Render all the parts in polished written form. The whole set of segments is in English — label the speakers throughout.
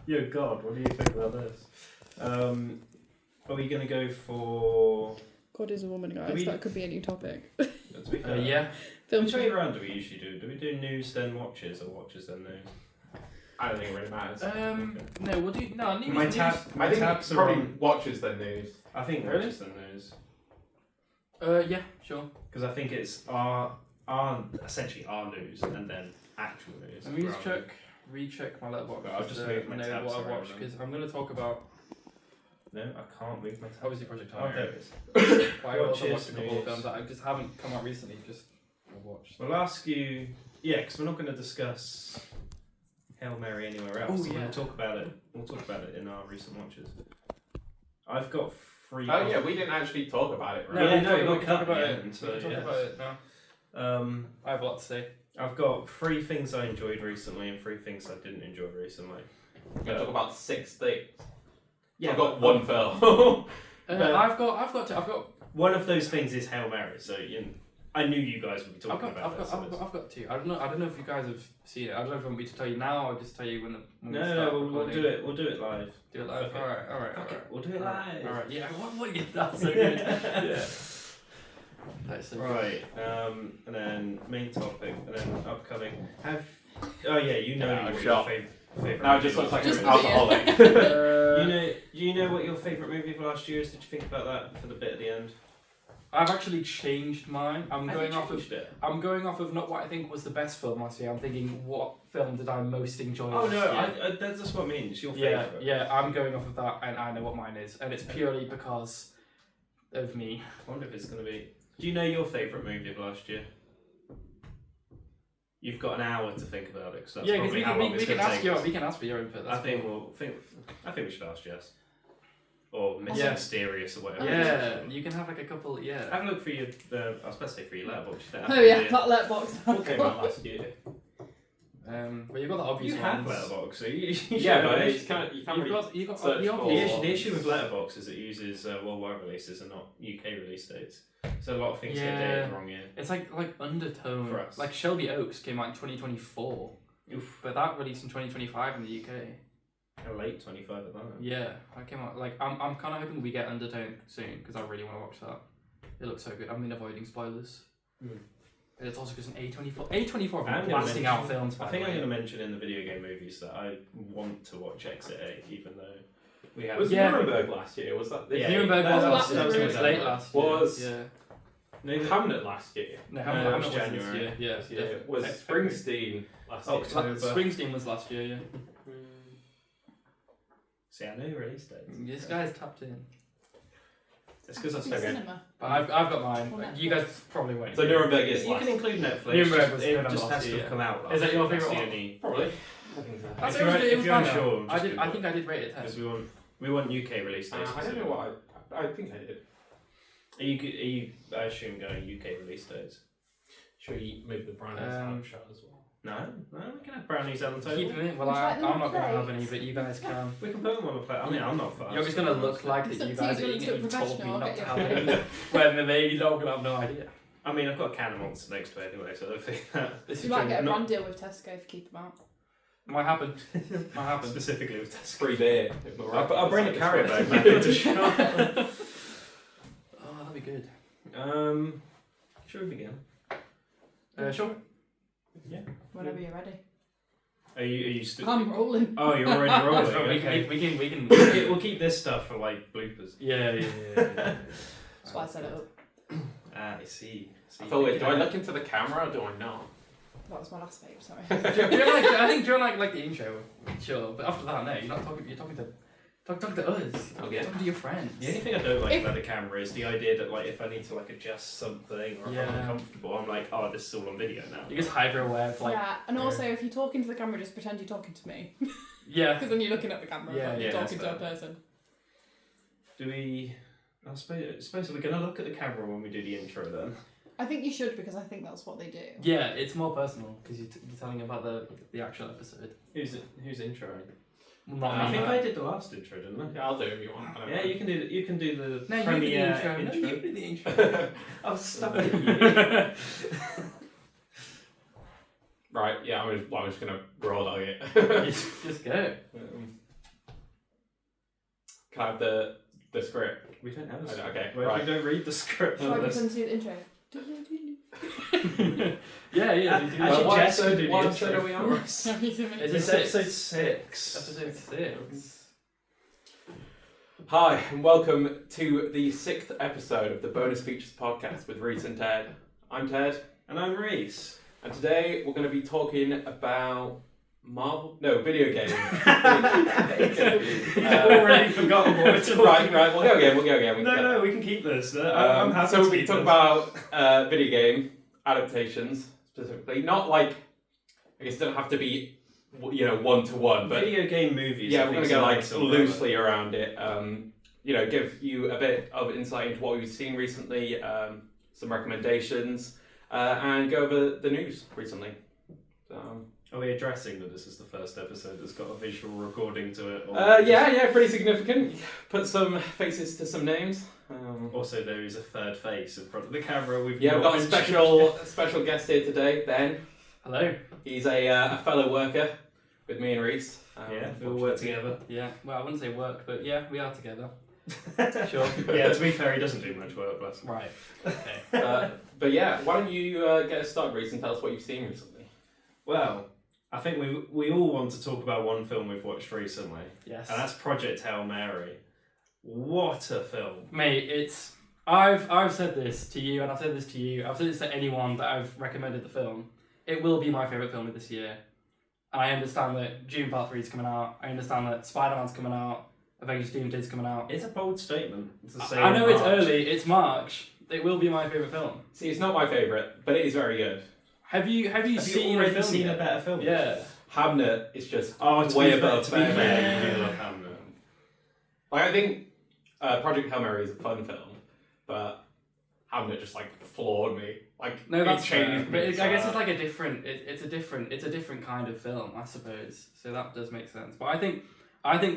Speaker 1: Yo, God, what do you think about this? Are we going to go for...
Speaker 2: God is a woman, guys. That could be a new topic.
Speaker 3: Yeah.
Speaker 1: Which way around do we usually do? Do we do news then watches, or watches then news?
Speaker 4: I don't think it really matters.
Speaker 3: No, we'll do... No, news.
Speaker 1: My
Speaker 4: I think
Speaker 1: tabs are
Speaker 4: probably
Speaker 1: on...
Speaker 4: watches than news.
Speaker 1: I think
Speaker 3: Really?
Speaker 1: watches then news.
Speaker 3: Yeah, sure.
Speaker 1: Because I think it's essentially our news, and then actual news.
Speaker 3: Let me just recheck my letterbox.
Speaker 1: I'll just move my tabs
Speaker 3: what I
Speaker 1: around
Speaker 3: watched,
Speaker 1: then.
Speaker 3: because I'm going to talk about...
Speaker 1: No, I can't move my tabs.
Speaker 3: Obviously Project
Speaker 1: Oh, there
Speaker 3: Tiger.
Speaker 1: it is.
Speaker 3: I also
Speaker 1: Watches,
Speaker 3: watched a couple of
Speaker 1: news.
Speaker 3: films that just haven't come out recently, just watched.
Speaker 1: We'll ask you... Yeah, because we're not going to discuss Hail Mary anywhere else.
Speaker 3: Oh,
Speaker 1: So
Speaker 3: yeah.
Speaker 1: We'll talk about it in our recent watches. I've got 3...
Speaker 4: Oh yeah, we didn't actually talk about it, right?
Speaker 3: No,
Speaker 1: Yeah,
Speaker 3: we
Speaker 1: no,
Speaker 3: can talk about
Speaker 1: yeah,
Speaker 3: it.
Speaker 1: and so,
Speaker 3: We can talk
Speaker 1: yes.
Speaker 3: about it now. I have a lot to say.
Speaker 1: I've got 3 things I enjoyed recently and 3 things I didn't enjoy recently.
Speaker 4: We're going to talk about 6 things.
Speaker 1: Yeah,
Speaker 4: I've got
Speaker 1: but-
Speaker 4: one film.
Speaker 1: But-
Speaker 3: I've got
Speaker 1: One of those things is Hail Mary, so I knew you guys would be talking about this.
Speaker 3: I've got 2. I don't know if you guys have seen it. I don't know if you want me to tell you now or just tell you when we
Speaker 1: No,
Speaker 3: start
Speaker 1: we'll
Speaker 3: recording.
Speaker 1: do it. We'll do it live.
Speaker 3: Do it live.
Speaker 1: Okay.
Speaker 3: All right.
Speaker 1: Okay, we'll do it live.
Speaker 3: All right. Yeah. What? That's so good. Yeah. That's so good.
Speaker 1: Right, and then main topic, and then upcoming. Oh yeah, you know
Speaker 4: Yeah,
Speaker 1: what
Speaker 4: shot.
Speaker 1: your favourite.
Speaker 4: Now it just looks like
Speaker 2: Just
Speaker 4: an
Speaker 2: the
Speaker 4: alcoholic.
Speaker 1: Do you know what your favourite movie of last year is? Did you think about that for the bit at the end?
Speaker 3: I've actually changed mine. I'm
Speaker 1: Have
Speaker 3: going
Speaker 1: you
Speaker 3: off of.
Speaker 1: changed it?
Speaker 3: I'm going off of not what I think was the best film last year. I'm thinking what film did I most enjoy.
Speaker 1: Oh
Speaker 3: last
Speaker 1: no,
Speaker 3: year.
Speaker 1: that's just what I mean. It's your
Speaker 3: Yeah,
Speaker 1: favourite.
Speaker 3: yeah. I'm going off of that, and I know what mine is, and it's purely because of me.
Speaker 1: I wonder if it's going to be. Do you know your favourite movie of last year? You've got an hour to think about it, because that's
Speaker 3: Yeah, because
Speaker 1: probably how long
Speaker 3: we
Speaker 1: it's
Speaker 3: can
Speaker 1: going to
Speaker 3: ask
Speaker 1: take.
Speaker 3: you. We can ask for your input.
Speaker 1: I
Speaker 3: That's
Speaker 1: think
Speaker 3: cool.
Speaker 1: I think we should ask Jess. Or Miss
Speaker 3: Yeah.
Speaker 1: Mysterious or whatever.
Speaker 3: Yeah, you can have like a couple. Yeah.
Speaker 1: Have a look for your. I was supposed to say for your letterbox. You don't have
Speaker 2: Oh
Speaker 1: to
Speaker 2: yeah,
Speaker 1: do it.
Speaker 2: that letterbox.
Speaker 4: What came out last year?
Speaker 3: Well, you've got the obvious
Speaker 1: You
Speaker 3: ones.
Speaker 1: have letterbox, so you
Speaker 4: Yeah, but
Speaker 1: should-
Speaker 4: it's kind of you can't really
Speaker 3: You got
Speaker 4: search
Speaker 3: the
Speaker 4: for-
Speaker 3: obvious
Speaker 1: The
Speaker 3: ones.
Speaker 1: issue with letterbox is it uses worldwide releases and not UK release dates. So a lot of things get dated the wrong year.
Speaker 3: It's like Undertone.
Speaker 1: For us.
Speaker 3: Like Shelby Oaks came out in 2024,
Speaker 1: Oof.
Speaker 3: but that released in 2025 in the UK.
Speaker 1: A late 25 at that.
Speaker 3: Yeah, that came out. Like I'm kind of hoping we get Undertone soon because I really want to watch that. It looks so good. I've been avoiding spoilers.
Speaker 1: Mm.
Speaker 3: And it's also because an A24 have
Speaker 1: I'm
Speaker 3: been
Speaker 1: gonna
Speaker 3: blasting out
Speaker 1: mention-
Speaker 3: films. By
Speaker 1: I think
Speaker 3: the
Speaker 1: I'm
Speaker 3: way.
Speaker 1: going to mention in the video game movies that I want to watch Exit 8, even though we have.
Speaker 4: Was
Speaker 3: Yeah.
Speaker 4: Nuremberg last year? Was that this
Speaker 1: Yeah,
Speaker 4: year?
Speaker 3: Nuremberg
Speaker 1: that
Speaker 3: was
Speaker 2: was-
Speaker 3: last
Speaker 2: that
Speaker 3: year.
Speaker 2: was
Speaker 3: It was
Speaker 1: November.
Speaker 3: late last year.
Speaker 4: Was-
Speaker 3: Yeah.
Speaker 1: No,
Speaker 4: Hamlet last year.
Speaker 3: No,
Speaker 1: No,
Speaker 3: Hamlet
Speaker 1: it was
Speaker 3: was this
Speaker 1: January.
Speaker 3: year. Yeah,
Speaker 4: This year.
Speaker 3: definitely.
Speaker 4: Was Springsteen last year?
Speaker 1: October.
Speaker 3: Springsteen was last year. Yeah.
Speaker 1: See, I know your release dates.
Speaker 3: This guy's tapped in.
Speaker 1: It's because I
Speaker 2: It's
Speaker 1: spoke.
Speaker 2: cinema.
Speaker 3: But I've got mine.
Speaker 2: Well,
Speaker 3: You guys probably won't.
Speaker 4: So Nuremberg is
Speaker 1: You
Speaker 4: last.
Speaker 1: can include Netflix.
Speaker 3: Nuremberg was
Speaker 1: it
Speaker 3: November
Speaker 1: just
Speaker 3: last
Speaker 1: has to
Speaker 3: year,
Speaker 1: have come out.
Speaker 3: Is that your
Speaker 1: That's
Speaker 3: favourite
Speaker 1: the
Speaker 3: one?
Speaker 1: only-
Speaker 4: Probably.
Speaker 3: That's
Speaker 1: If you're-
Speaker 3: it
Speaker 1: if
Speaker 3: was
Speaker 1: you're
Speaker 3: fine
Speaker 1: unsure,
Speaker 3: though.
Speaker 1: just
Speaker 3: I
Speaker 1: Google
Speaker 3: think I did rate it 10.
Speaker 1: Because we want UK release dates.
Speaker 4: I don't know what I think I did.
Speaker 1: Are you I assume going UK release dates?
Speaker 4: Should we move the brownies
Speaker 3: Um,
Speaker 4: shot as well?
Speaker 1: No, we can have brownies on the table.
Speaker 3: Keep them in. Well,
Speaker 2: Would you like
Speaker 3: I'm
Speaker 2: them on
Speaker 3: not going to
Speaker 2: plate?
Speaker 3: have any, but you guys can.
Speaker 1: We can put them on the plate. I mean, I'm not fast.
Speaker 3: You're just going to look like
Speaker 2: It's
Speaker 3: that you
Speaker 2: up to you,
Speaker 3: guys
Speaker 2: do
Speaker 3: are
Speaker 2: you
Speaker 3: eating
Speaker 2: want
Speaker 3: it.
Speaker 2: to
Speaker 3: You've
Speaker 2: do it
Speaker 3: told me
Speaker 2: professional?
Speaker 3: not
Speaker 2: I'll
Speaker 3: to
Speaker 2: get
Speaker 3: have
Speaker 2: you
Speaker 3: it. When the baby dog will have no idea.
Speaker 1: I mean, I've got a can of monster next to it anyway, so I don't think that
Speaker 3: This
Speaker 2: You
Speaker 3: is
Speaker 2: might
Speaker 3: true.
Speaker 2: get a
Speaker 1: Not-
Speaker 2: brand deal with Tesco if you keep them out.
Speaker 3: Might happen. Might happen.
Speaker 1: specifically with Tesco.
Speaker 4: Free beer. if not right.
Speaker 1: I'll bring a
Speaker 4: It's
Speaker 1: carrier
Speaker 4: like
Speaker 1: bag back into shop.
Speaker 3: Oh, that'd be good.
Speaker 1: Should we begin?
Speaker 3: Sure.
Speaker 1: Yeah.
Speaker 2: Whenever you're ready.
Speaker 1: Are you still?
Speaker 2: I'm rolling.
Speaker 1: Oh, you're already rolling. Okay.
Speaker 3: We can.
Speaker 1: We'll keep this stuff for like bloopers.
Speaker 3: Yeah.
Speaker 2: That's why I set it up.
Speaker 1: I see.
Speaker 4: So wait, do I look into the camera or do I not?
Speaker 2: That was my last vape, sorry.
Speaker 3: I think during like the intro, sure. But after that, no, you're not talking. You're talking to us.
Speaker 4: Okay.
Speaker 3: You're talking to your friends.
Speaker 1: The only thing I don't like
Speaker 2: If-
Speaker 1: about the camera is the idea that like if I need to like adjust something or if I'm
Speaker 3: Yeah.
Speaker 1: uncomfortable, I'm like, oh, this is all on video now.
Speaker 3: You're just hyper aware of like.
Speaker 2: yeah, and also if you're talking to the camera, just pretend you're talking to me.
Speaker 3: Yeah.
Speaker 2: Because then you're looking at the camera,
Speaker 3: Yeah,
Speaker 2: like you're
Speaker 1: yeah,
Speaker 2: talking
Speaker 1: that's
Speaker 2: to a
Speaker 1: fair.
Speaker 2: person.
Speaker 1: Do we? I suppose we're gonna look at the camera when we do the intro then.
Speaker 2: I think you should because I think that's what they do.
Speaker 3: Yeah, it's more personal because you're telling about the actual episode.
Speaker 1: Who's introing?
Speaker 3: Well, not
Speaker 1: I
Speaker 3: me.
Speaker 1: think I did the last intro, didn't I?
Speaker 4: Yeah, I'll do it if you want. I don't
Speaker 1: Yeah,
Speaker 4: know.
Speaker 1: you can do the. You can do the
Speaker 3: No, you do the
Speaker 1: premiere
Speaker 3: intro. No,
Speaker 1: intro.
Speaker 3: you do the intro.
Speaker 1: I'll stop it.
Speaker 4: Right, yeah, I'm just going to raw dog it.
Speaker 3: Just go.
Speaker 4: Can I have the script?
Speaker 1: We don't have a
Speaker 4: Okay,
Speaker 1: script.
Speaker 4: right.
Speaker 1: We don't read the script.
Speaker 2: Shall I
Speaker 1: on this.
Speaker 2: pretend to do the intro?
Speaker 3: Yeah.
Speaker 1: Actually,
Speaker 4: what
Speaker 1: Jess
Speaker 4: episode-
Speaker 1: could do the
Speaker 4: what
Speaker 1: intro
Speaker 4: episode are we on?
Speaker 1: for us.
Speaker 3: Is
Speaker 1: It's
Speaker 3: it
Speaker 1: episode 6.
Speaker 3: Episode 6.
Speaker 4: Hi, and welcome to the 6th episode of the Bonus Features podcast with Rhys and Ted. I'm Ted,
Speaker 1: And I'm Rhys.
Speaker 4: and today we're going to be talking about video games.
Speaker 1: You've already forgotten what we're talking
Speaker 4: Right, we'll go again.
Speaker 1: No, we can keep this. I'm happy
Speaker 4: so
Speaker 1: to
Speaker 4: we
Speaker 1: keep
Speaker 4: talk
Speaker 1: this.
Speaker 4: about video game adaptations specifically, not like, I guess it doesn't have to be, one-to-one, but
Speaker 1: video game movies.
Speaker 4: yeah,
Speaker 1: I
Speaker 4: we're
Speaker 1: think
Speaker 4: going to go
Speaker 1: is a nice
Speaker 4: loosely around it. Give you a bit of insight into what we've seen recently, some recommendations, and go over the news recently.
Speaker 1: Are we addressing that this is the first episode that's got a visual recording to it?
Speaker 4: Yeah, pretty significant. Put some faces to some names.
Speaker 1: Also, there is a third face in front of the camera. We've
Speaker 4: We've
Speaker 1: not
Speaker 4: got a
Speaker 1: mentioned.
Speaker 4: special guest here today, Ben.
Speaker 3: Hello.
Speaker 4: He's a fellow worker with me and Rhys.
Speaker 1: Yeah, we all work together.
Speaker 3: Yeah. Well, I wouldn't say work, but yeah, we are together. Sure.
Speaker 1: Yeah, to be fair, he doesn't do much work, bless him.
Speaker 3: Right. Okay.
Speaker 4: But yeah, why don't you get us started, Rhys, and tell us what you've seen recently?
Speaker 1: Well, I think we all want to talk about one film we've watched recently,
Speaker 3: Yes.
Speaker 1: and that's Project Hail Mary. What a film!
Speaker 3: Mate, it's I've said this to you, and I've said this to you. I've said this to anyone that I've recommended the film. It will be my favourite film of this year. And I understand that June Part 3 is coming out. I understand that Spider-Man's coming out. Avengers Doomsday's coming out.
Speaker 1: It's a bold statement to say.
Speaker 3: I know
Speaker 1: in
Speaker 3: it's
Speaker 1: March.
Speaker 3: early. It's March. It will be my favourite film.
Speaker 4: See, it's not my favourite, but it is very good.
Speaker 3: Have you
Speaker 1: Have
Speaker 3: seen
Speaker 1: you
Speaker 3: a
Speaker 1: already
Speaker 3: film
Speaker 1: seen
Speaker 3: yet?
Speaker 1: a better film?
Speaker 3: Yeah.
Speaker 4: Hamnet is just
Speaker 1: Oh,
Speaker 4: way
Speaker 1: to
Speaker 4: above
Speaker 1: be
Speaker 4: Fair
Speaker 1: fair,
Speaker 4: Play.
Speaker 1: you do love Hamlet.
Speaker 4: Like, I think Project Hail Mary is a fun film, but Hamnet just floored me.
Speaker 3: No, that's
Speaker 4: it
Speaker 3: fair.
Speaker 4: changed
Speaker 3: But
Speaker 4: me.
Speaker 3: I guess it's like a different. It's a different kind of film, I suppose. So that does make sense. But I think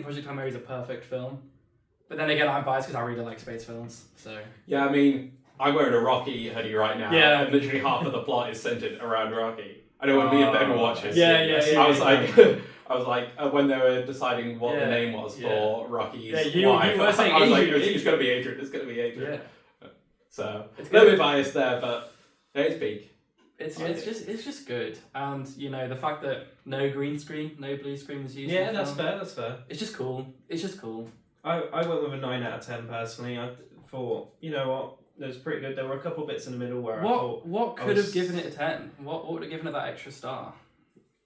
Speaker 3: Project Hail Mary is a perfect film. But then again, I'm biased because I really like space films. So
Speaker 4: Yeah, I mean, I'm wearing a Rocky hoodie right now.
Speaker 3: Yeah.
Speaker 4: And literally half of the plot is centered around Rocky. I know when me and Ben were watching.
Speaker 3: Yeah.
Speaker 4: I was like, when they were deciding what the
Speaker 3: Yeah,
Speaker 4: name was for Rocky's
Speaker 3: Yeah, you
Speaker 4: wife,
Speaker 3: were saying
Speaker 4: I was like,
Speaker 3: Adrian.
Speaker 4: it's going to be Adrian. It's going to be Adrian.
Speaker 3: yeah,
Speaker 4: So
Speaker 3: It's
Speaker 4: a little
Speaker 3: good.
Speaker 4: bit biased there, but it's big.
Speaker 3: it's
Speaker 4: I like
Speaker 3: it's just good. And the fact that no green screen, no blue screen was used.
Speaker 1: Yeah,
Speaker 3: in the
Speaker 1: that's
Speaker 3: film,
Speaker 1: fair. That's fair.
Speaker 3: It's just cool. It's just cool.
Speaker 1: I went with a 9 out of 10 personally. I thought, you know what, it was pretty good. There were a couple bits in the middle where I thought.
Speaker 3: What
Speaker 1: I
Speaker 3: could
Speaker 1: was-
Speaker 3: have given it a 10? What would have given it that extra star?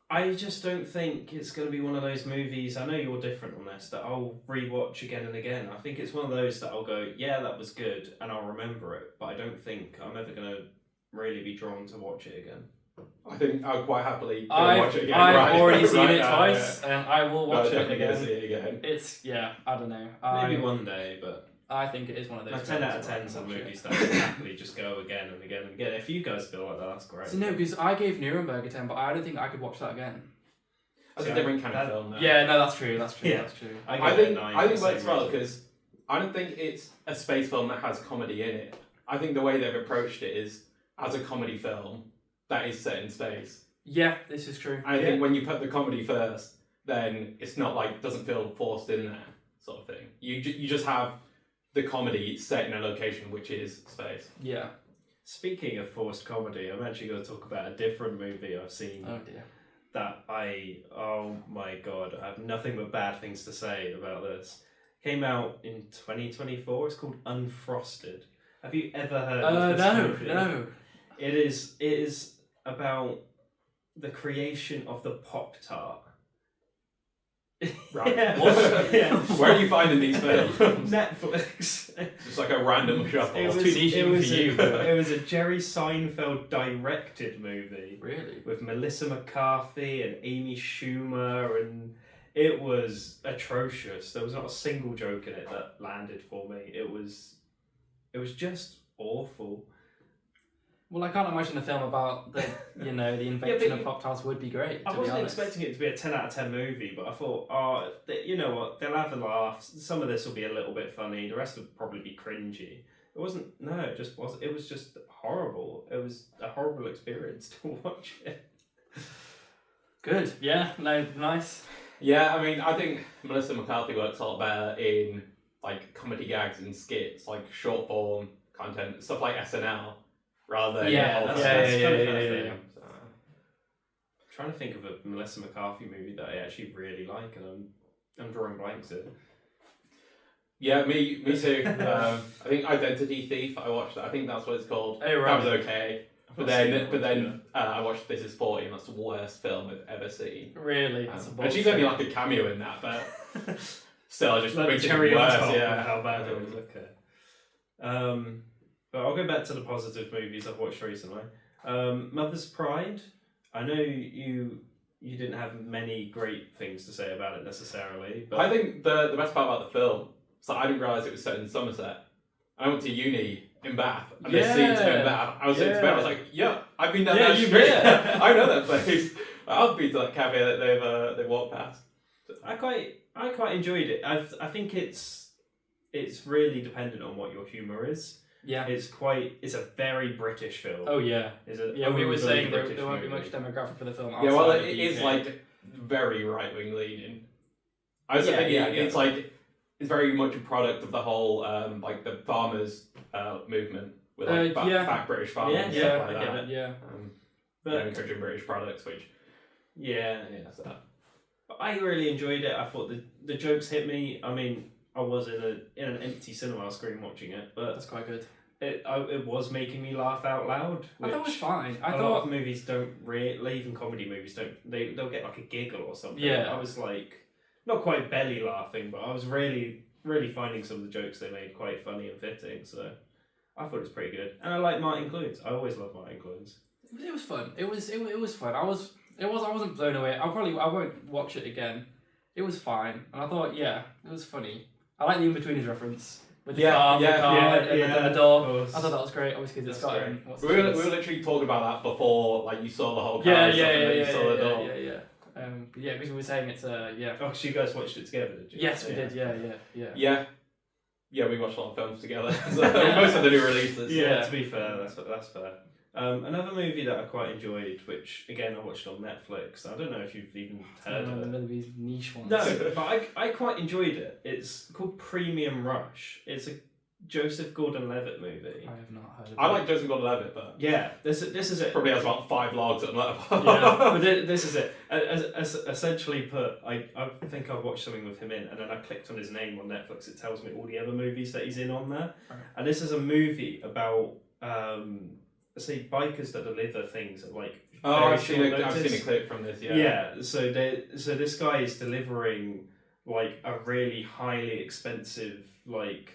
Speaker 1: I just don't think it's going to be one of those movies. I know you're different on this. That I'll rewatch again and again. I think it's one of those that I'll go, yeah, that was good, and I'll remember it. But I don't think I'm ever going to really be drawn to watch it again.
Speaker 4: I think I'll quite happily go
Speaker 3: I've
Speaker 4: watch it again.
Speaker 3: I've already seen
Speaker 4: right
Speaker 3: it
Speaker 4: now,
Speaker 3: twice, and I will
Speaker 4: Yeah. No,
Speaker 3: watch it
Speaker 4: definitely gonna
Speaker 3: again.
Speaker 4: see it again.
Speaker 3: It's I don't know.
Speaker 1: Maybe one day, but
Speaker 3: I think it is one of those.
Speaker 1: a 10 out of
Speaker 3: films where I
Speaker 1: 10
Speaker 3: can
Speaker 1: some
Speaker 3: watch it.
Speaker 1: movies that I can happily just go again and again and again. If you guys feel like that, that's great.
Speaker 3: So no, because I gave Nuremberg a 10, but I don't think I could watch that again.
Speaker 4: That's
Speaker 1: See,
Speaker 4: a different kind of
Speaker 1: that-
Speaker 4: film. Though.
Speaker 3: Yeah, no, that's true.
Speaker 1: Yeah.
Speaker 3: That's true.
Speaker 1: I
Speaker 4: I
Speaker 1: give it a
Speaker 4: think
Speaker 1: 9
Speaker 4: I
Speaker 1: for
Speaker 4: think
Speaker 1: the
Speaker 4: works
Speaker 1: same
Speaker 4: well
Speaker 1: reason.
Speaker 4: because I don't think it's a space film that has comedy in it. I think the way they've approached it is as a comedy film that is set in space.
Speaker 3: Yeah, this is true.
Speaker 4: And I think when you put the comedy first, then it's not doesn't feel forced in there, sort of thing. You just have the comedy set in a location which is space.
Speaker 3: Yeah.
Speaker 1: Speaking of forced comedy, I'm actually going to talk about a different movie I've seen
Speaker 3: Oh dear.
Speaker 1: that oh my god, I have nothing but bad things to say about this. Came out in 2024. It's called Unfrosted. Have you ever heard of this movie?
Speaker 3: No.
Speaker 1: It is about the creation of the Pop-Tart.
Speaker 4: Right.
Speaker 1: Yeah.
Speaker 3: What?
Speaker 1: Yeah.
Speaker 4: Where are you finding these films?
Speaker 1: Netflix.
Speaker 4: It's just like a random shuffle.
Speaker 3: It was too niche even for you, but-
Speaker 1: it was a Jerry Seinfeld directed movie
Speaker 3: Really?
Speaker 1: with Melissa McCarthy and Amy Schumer, and it was atrocious. There was not a single joke in it that landed for me. It was just awful.
Speaker 3: Well, I can't imagine a film about the the invention of Pop-Tarts would be great.
Speaker 1: I
Speaker 3: To be
Speaker 1: wasn't
Speaker 3: honest.
Speaker 1: expecting it to be a 10 out of 10 movie, but I thought, you know what, they'll have a laugh. Some of this will be a little bit funny. The rest will probably be cringy. It wasn't, no, it just wasn't. It was just horrible. It was a horrible experience to watch it.
Speaker 3: Good. Yeah. No. Nice.
Speaker 4: Yeah, I mean, I think Melissa McCarthy works a lot better in like comedy gags and skits, like short form content, stuff like SNL, rather than
Speaker 3: Yeah,
Speaker 4: all
Speaker 3: that's-
Speaker 4: the-
Speaker 1: that's
Speaker 3: yeah,
Speaker 1: kind of
Speaker 3: yeah,
Speaker 1: her
Speaker 3: yeah,
Speaker 1: thing.
Speaker 3: yeah.
Speaker 4: So,
Speaker 1: Trying to think of a Melissa McCarthy movie that I actually really like, and I'm drawing blanks here.
Speaker 4: yeah, me too. I think Identity Thief. I watched that. I think that's what it's called.
Speaker 3: Oh, right.
Speaker 4: That was okay.
Speaker 1: I've
Speaker 4: But
Speaker 1: not seen
Speaker 4: then,
Speaker 1: that
Speaker 4: but
Speaker 1: one,
Speaker 4: then I watched This Is 40, and that's the worst film I've ever seen.
Speaker 3: Really. That's a
Speaker 4: And
Speaker 3: bold
Speaker 4: she's only
Speaker 3: statement.
Speaker 4: like a cameo in that, but still, I just
Speaker 1: like the
Speaker 4: makes it
Speaker 1: cherry on
Speaker 4: worse.
Speaker 1: top
Speaker 4: Yeah,
Speaker 1: of how bad it was. Okay. But I'll go back to the positive movies I've watched recently. Mother's Pride. I know you didn't have many great things to say about it necessarily, but
Speaker 4: I think the best part about the film is that I didn't realise it was set in Somerset. I went to uni in Bath, and the scenes in Bath. I was in Bath. I was like, yeah, I've been down
Speaker 1: Yeah,
Speaker 4: that
Speaker 1: you've
Speaker 4: street.
Speaker 1: been there.
Speaker 4: I know that place. I've been to that cafe that they've walked past.
Speaker 1: I quite enjoyed it. I think it's really dependent on what your humour is.
Speaker 3: Yeah.
Speaker 1: It's a very British film.
Speaker 3: Oh yeah.
Speaker 1: It's a
Speaker 3: Yeah. We were
Speaker 1: overly
Speaker 3: saying there
Speaker 1: British
Speaker 3: won't be
Speaker 1: movie.
Speaker 3: much demographic for the film.
Speaker 4: Yeah, well,
Speaker 3: outside
Speaker 4: it
Speaker 3: of the
Speaker 4: is
Speaker 3: UK.
Speaker 4: like very right wing leaning. I was
Speaker 1: Yeah,
Speaker 4: thinking
Speaker 1: yeah,
Speaker 4: it's
Speaker 1: yeah.
Speaker 4: like it's very much a product of the whole like the farmers movement with like
Speaker 3: yeah.
Speaker 4: back British farmers and
Speaker 1: Yeah,
Speaker 4: stuff
Speaker 1: I
Speaker 4: like
Speaker 1: get
Speaker 4: that.
Speaker 1: it.
Speaker 3: Yeah.
Speaker 1: But
Speaker 4: Encouraging British products, which
Speaker 1: yeah.
Speaker 4: so.
Speaker 1: But I really enjoyed it. I thought the jokes hit me. I mean, I was in an empty cinema screen watching it, but
Speaker 3: That's quite good.
Speaker 1: it was making me laugh out loud.
Speaker 3: I thought it was
Speaker 1: which
Speaker 3: fine.
Speaker 1: a lot of movies don't really, even comedy movies don't. They'll get like a giggle or something.
Speaker 3: Yeah.
Speaker 1: I was like, not quite belly laughing, but I was really finding some of the jokes they made quite funny and fitting. So I thought it was pretty good, and I like Martin Clunes. I always love Martin Clunes.
Speaker 3: It was fun. It was fun. I wasn't blown away. I won't watch it again. It was fine, and I thought, yeah, it was funny. I like the in-betweeners reference with the car, and the door. I thought that was great. Obviously, it's
Speaker 1: That's
Speaker 3: got
Speaker 1: great.
Speaker 3: what's
Speaker 4: We
Speaker 3: his
Speaker 4: were
Speaker 3: face?
Speaker 4: literally talking about that before, like you saw the whole car
Speaker 3: Yeah,
Speaker 4: and stuff, and then you saw the door.
Speaker 3: Yeah, because we were saying it's yeah.
Speaker 1: Oh, so you guys watched it together, did you?
Speaker 3: Yes, we
Speaker 1: Yeah.
Speaker 3: did. Yeah.
Speaker 4: Yeah, we watched a lot of films together. So most of the new releases.
Speaker 1: Yeah, to be fair, that's fair. Another movie that I quite enjoyed, which again I watched on Netflix. I don't know if you've even heard of it.
Speaker 3: One of these niche ones.
Speaker 1: No, but I quite enjoyed it. It's called Premium Rush. It's a Joseph Gordon-Levitt movie.
Speaker 3: I have not heard of
Speaker 4: I
Speaker 3: it.
Speaker 4: like Joseph Gordon-Levitt, but
Speaker 1: Yeah, this is it.
Speaker 4: probably has about 5 logs on Letterboxd.
Speaker 1: But this is it. As essentially put, I think I've watched something with him in, and then I clicked on his name on Netflix. It tells me all the other movies that he's in on there,
Speaker 3: Right.
Speaker 1: and this is a movie about say bikers that deliver things at like
Speaker 4: Oh,
Speaker 1: very
Speaker 4: I've seen
Speaker 1: short
Speaker 4: a
Speaker 1: notice.
Speaker 4: clip from this.
Speaker 1: Yeah. So this guy is delivering like a really highly expensive like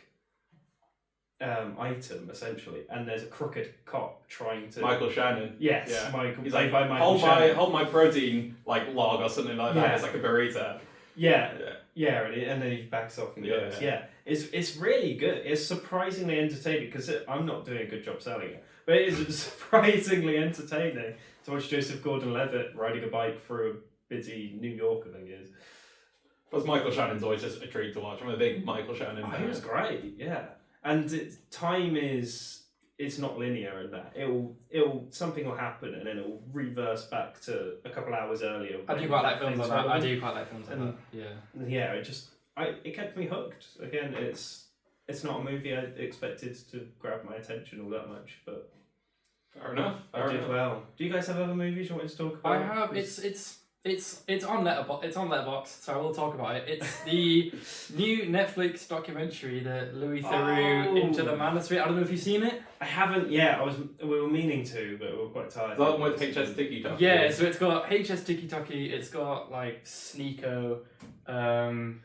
Speaker 1: item essentially, and there's a crooked cop trying to.
Speaker 4: Michael Shannon.
Speaker 1: Yes,
Speaker 4: Yeah.
Speaker 1: Michael.
Speaker 4: He's
Speaker 1: played
Speaker 4: like,
Speaker 1: by Michael
Speaker 4: hold my
Speaker 1: Shannon.
Speaker 4: hold my protein like log or something like that.
Speaker 1: Yeah.
Speaker 4: It's like a burrito.
Speaker 1: Yeah.
Speaker 4: Yeah.
Speaker 1: Yeah, and then he backs off and goes.
Speaker 4: Yeah.
Speaker 1: Yeah, it's really good. It's surprisingly entertaining because I'm not doing a good job selling it, but it is surprisingly entertaining to watch Joseph Gordon-Levitt riding a bike through a busy New York, I think it is.
Speaker 4: Plus, Michael Shannon's always just a treat to watch. I'm a big Michael Shannon
Speaker 1: Oh,
Speaker 4: fan.
Speaker 1: he was great, yeah. And time it's not linear in that. It'll something will happen and then it'll reverse back to a couple hours earlier.
Speaker 3: I do
Speaker 1: when
Speaker 3: quite like films
Speaker 1: things
Speaker 3: like that. I
Speaker 1: relevant.
Speaker 3: do quite like films like
Speaker 1: And-
Speaker 3: that. Yeah.
Speaker 1: Yeah, it kept me hooked. Again, it's not a movie I expected to grab my attention all that much, but
Speaker 4: Fair enough.
Speaker 1: I did well. Do you guys have other movies you want to talk about?
Speaker 3: I have. It's on Letterboxd. It's on Letterboxd, so I will talk about it. It's the new Netflix documentary that Louis Theroux
Speaker 1: Oh.
Speaker 3: Into the Manosphere. I don't know if you've seen it.
Speaker 1: I haven't yet. We were meaning to, but we were quite tired.
Speaker 4: Is that one with HS Tiki Talk?
Speaker 3: Yeah, so it's got HS Tiki Toki. It's got like Sneeko.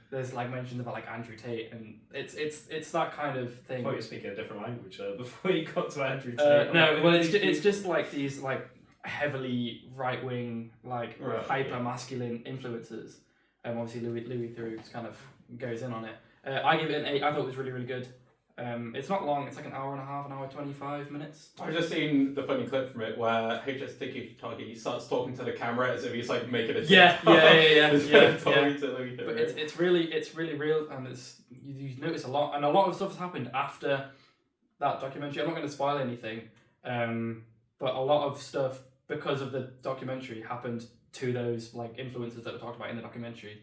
Speaker 3: There's like mentions about like Andrew Tate, and it's that kind of
Speaker 1: I
Speaker 3: thing.
Speaker 1: thought you were speaking a different language before you got to Andrew Tate.
Speaker 3: No, well, it's just like these like heavily right wing like
Speaker 1: Right,
Speaker 3: hyper masculine influences. Obviously Louis Theroux kind of goes in on it. I give it an 8. I thought it was really good. It's not long. It's like an hour and a half, an hour 25 minutes.
Speaker 4: I've just seen the funny clip from it where HS Tiki Talkie starts talking to the camera as if he's like making a
Speaker 3: Yeah.
Speaker 4: Instead of talking to Louis Theroux.
Speaker 3: But it's really real, and you notice a lot, and a lot of stuff has happened after that documentary. I'm not going to spoil anything, but a lot of stuff because of the documentary, happened to those like influences that were talked about in the documentary.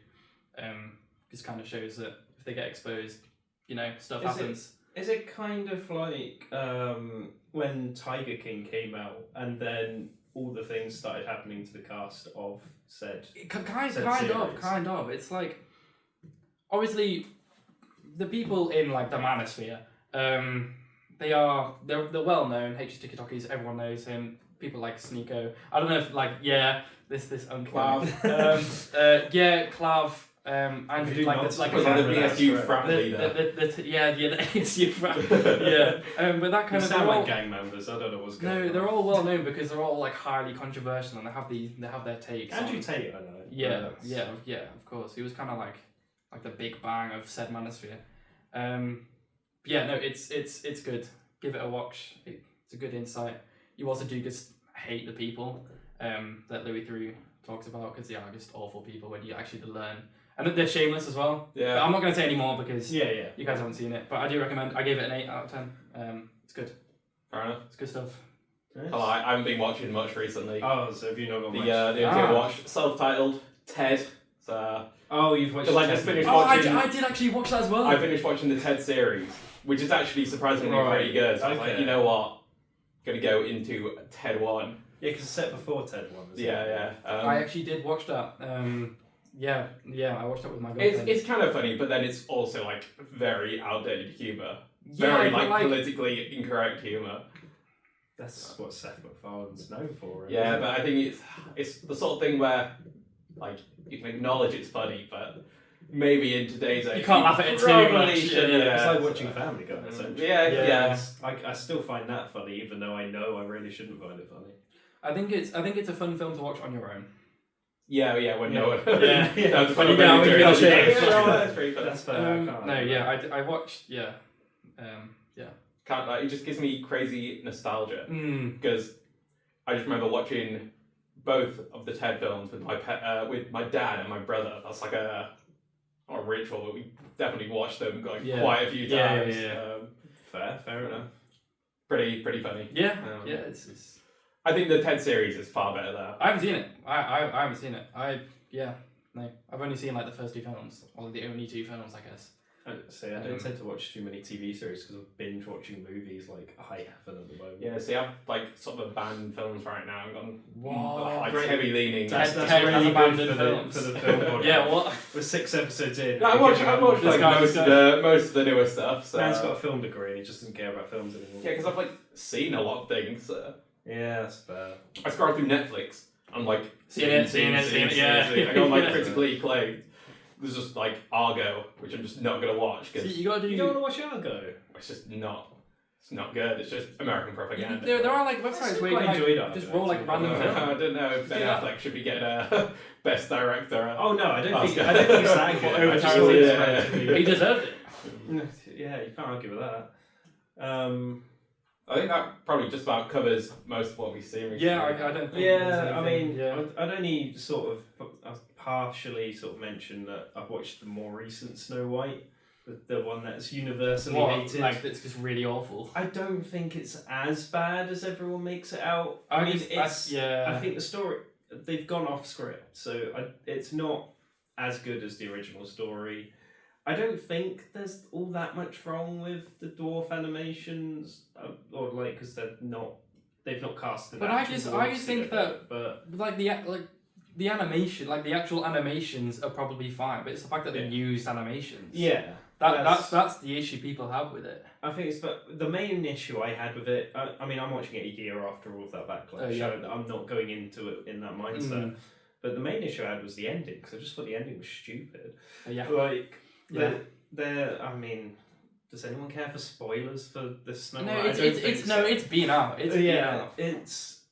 Speaker 3: Just kind of shows that if they get exposed, stuff happens.
Speaker 1: Is it kind of like when Tiger King came out and then all the things started happening to the cast of said
Speaker 3: Kind
Speaker 1: series?
Speaker 3: of. It's like, obviously, the people in like the manosphere, they're well known. H TikTokies, everyone knows him. People like Sneeko. I don't know if this uncle. Clav. Andrew, like
Speaker 1: was
Speaker 3: like
Speaker 4: Was that a BSU
Speaker 1: right.
Speaker 4: frat leader?
Speaker 3: the ASU frat. But that kind
Speaker 1: They
Speaker 3: of
Speaker 1: sound
Speaker 3: they're
Speaker 1: like
Speaker 3: all,
Speaker 1: gang members. I don't know what's going
Speaker 3: no,
Speaker 1: on.
Speaker 3: they're all well known because they're all like highly controversial and they have their takes.
Speaker 1: Andrew
Speaker 3: on,
Speaker 1: Tate, I know.
Speaker 3: Yeah, of course. He was kind of like the big bang of said manosphere. It's good. Give it a watch. It's a good insight. You also do just hate the people that Louis Theroux talks about because they are just awful people when you actually learn. And they're shameless as well.
Speaker 4: Yeah.
Speaker 3: But I'm not going to say any more because
Speaker 1: Yeah.
Speaker 3: you guys haven't seen it. But I do recommend. I gave it an 8 out of 10. It's good.
Speaker 4: Fair enough.
Speaker 3: It's good stuff.
Speaker 1: Nice.
Speaker 4: Well, I haven't been watching much recently.
Speaker 1: Oh, so have you not got
Speaker 4: The
Speaker 1: much?
Speaker 4: only thing I watched, self-titled Ted. So
Speaker 1: Oh, you've watched.
Speaker 4: Because I just finished
Speaker 3: Oh,
Speaker 4: watching.
Speaker 3: I did actually watch that as well.
Speaker 4: I finished watching the Ted series, which is actually surprisingly
Speaker 1: Right.
Speaker 4: pretty good. So I was like,
Speaker 1: Okay.
Speaker 4: you know what? Gonna go into Ted 1.
Speaker 1: Yeah, because it's set before Ted one. isn't it?
Speaker 4: Yeah.
Speaker 3: I actually did watch that. I watched that with my girlfriend.
Speaker 4: It's kind of funny, but then it's also like very outdated humour.
Speaker 3: Yeah,
Speaker 4: Very
Speaker 3: but,
Speaker 4: like politically incorrect humour.
Speaker 1: That's what Seth MacFarlane's known for. Really.
Speaker 4: Yeah, but I think it's the sort of thing where like you can acknowledge it's funny, but maybe in today's age
Speaker 3: You can't laugh at it too
Speaker 4: probably
Speaker 3: much,
Speaker 4: should,
Speaker 3: yeah.
Speaker 1: It's like watching Family Guy. Essentially.
Speaker 4: Yeah.
Speaker 1: I still find that funny, even though I know I really shouldn't find it funny.
Speaker 3: I think it's a fun film to watch on your own.
Speaker 4: Yeah, when no one.
Speaker 3: Yeah.
Speaker 4: No,
Speaker 3: When you don't feel ashamed.
Speaker 4: that's pretty funny.
Speaker 1: That's fair. I can't.
Speaker 3: I watched.
Speaker 4: Can't like, it just gives me crazy nostalgia
Speaker 3: Mm.
Speaker 4: because I just remember watching both of the Ted films with my dad and my brother. That's like not a ritual, but we definitely watched them quite a few times.
Speaker 1: Fair enough.
Speaker 4: Pretty funny.
Speaker 3: Yeah,
Speaker 4: Um,
Speaker 3: it's.
Speaker 4: I think the Ted series is far better though.
Speaker 3: I haven't seen it. I haven't seen it. I've only seen like the first 2 films, or the only 2 films, I guess.
Speaker 1: I don't tend to watch too many TV series because I'm binge watching movies like I happen at the moment.
Speaker 4: Yeah, see, I've like sort of abandoned films right now and gone
Speaker 3: Wow,
Speaker 4: like
Speaker 1: great.
Speaker 4: heavy leaning.
Speaker 1: That's
Speaker 3: Ted has
Speaker 1: really
Speaker 3: abandoned
Speaker 1: good
Speaker 3: films.
Speaker 1: for the film podcast.
Speaker 3: Yeah, what?
Speaker 1: We're 6 episodes in.
Speaker 4: No, I watched
Speaker 3: This
Speaker 4: like
Speaker 3: guy-
Speaker 4: most of the newer stuff. So.
Speaker 1: Man's got a film degree. He just doesn't care about films anymore.
Speaker 4: Yeah, because I've like seen a lot of things.
Speaker 1: Yeah, that's fair.
Speaker 4: I scroll through Netflix. I'm like
Speaker 3: Seen it, yeah.
Speaker 4: I got like critically acclaimed. There's just like Argo, which I'm just not gonna watch
Speaker 3: See,
Speaker 4: because
Speaker 3: you gotta do.
Speaker 1: You don't want to watch Argo?
Speaker 4: it's just not. It's not good. It's just American propaganda.
Speaker 3: There are like
Speaker 1: I
Speaker 3: websites
Speaker 1: still
Speaker 3: where you
Speaker 1: quite
Speaker 3: can
Speaker 1: enjoyed
Speaker 3: like,
Speaker 1: Argo,
Speaker 3: just roll like
Speaker 1: actually.
Speaker 3: random film.
Speaker 4: I don't know if Ben
Speaker 3: Yeah.
Speaker 4: Affleck should be getting a best director.
Speaker 1: Oh no, I don't
Speaker 4: Oscar.
Speaker 1: think it's that good. I just
Speaker 3: Overpowered.
Speaker 1: think it's
Speaker 4: Yeah.
Speaker 1: meant to be-
Speaker 3: He deserved it.
Speaker 1: Yeah, you can't argue with that.
Speaker 4: I think that probably just about covers most of what we've seen recently.
Speaker 3: Yeah, I don't think.
Speaker 1: Yeah,
Speaker 3: there's
Speaker 1: I
Speaker 3: anything-
Speaker 1: mean,
Speaker 3: yeah.
Speaker 1: I'd only I've partially sort of mentioned that I've watched the more recent Snow White, the one that's universally
Speaker 3: What,
Speaker 1: hated.
Speaker 3: like it's just really awful.
Speaker 1: I don't think it's as bad as everyone makes it out.
Speaker 3: I
Speaker 1: think the story, they've gone off script, so it's not as good as the original story. I don't think there's all that much wrong with the dwarf animations, or like because they've not cast an
Speaker 3: But I
Speaker 1: actual
Speaker 3: just
Speaker 1: dwarf
Speaker 3: think
Speaker 1: together, but
Speaker 3: like the animation, like the actual animations are probably fine, but it's the fact that they used animations.
Speaker 1: yeah,
Speaker 3: That's the issue people have with it.
Speaker 1: I think it's the main issue I had with it. I mean, I'm watching it a year after all of that backlash.
Speaker 3: Oh, yeah.
Speaker 1: I'm not going into it in that mindset. But the main issue I had was the ending, because I just thought the ending was stupid.
Speaker 3: Yeah.
Speaker 1: Like,
Speaker 3: Yeah.
Speaker 1: I mean, does anyone care for spoilers for the Snow
Speaker 3: No,
Speaker 1: White?
Speaker 3: it's been out. It's been out.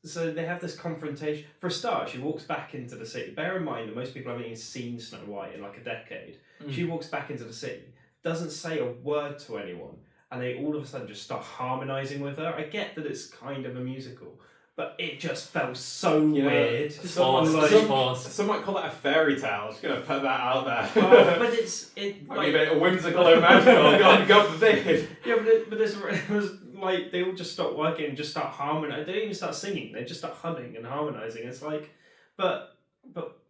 Speaker 1: So they have this confrontation. For a start, she walks back into the city. Bear in mind that most people haven't even seen Snow White in like a decade. She walks back into the city, doesn't say a word to anyone, and they all of a sudden just start harmonising with her. I get that it's kind of a musical, but it just felt so weird.
Speaker 3: Forced.
Speaker 4: Some might call that a fairy tale. Just gonna put that out there.
Speaker 1: But it
Speaker 4: Might be a bit whimsical and magical. God forbid.
Speaker 1: Yeah, but there's like they all just stop working and just start harmonizing. They don't even start singing. They just start humming and harmonizing. It's like, but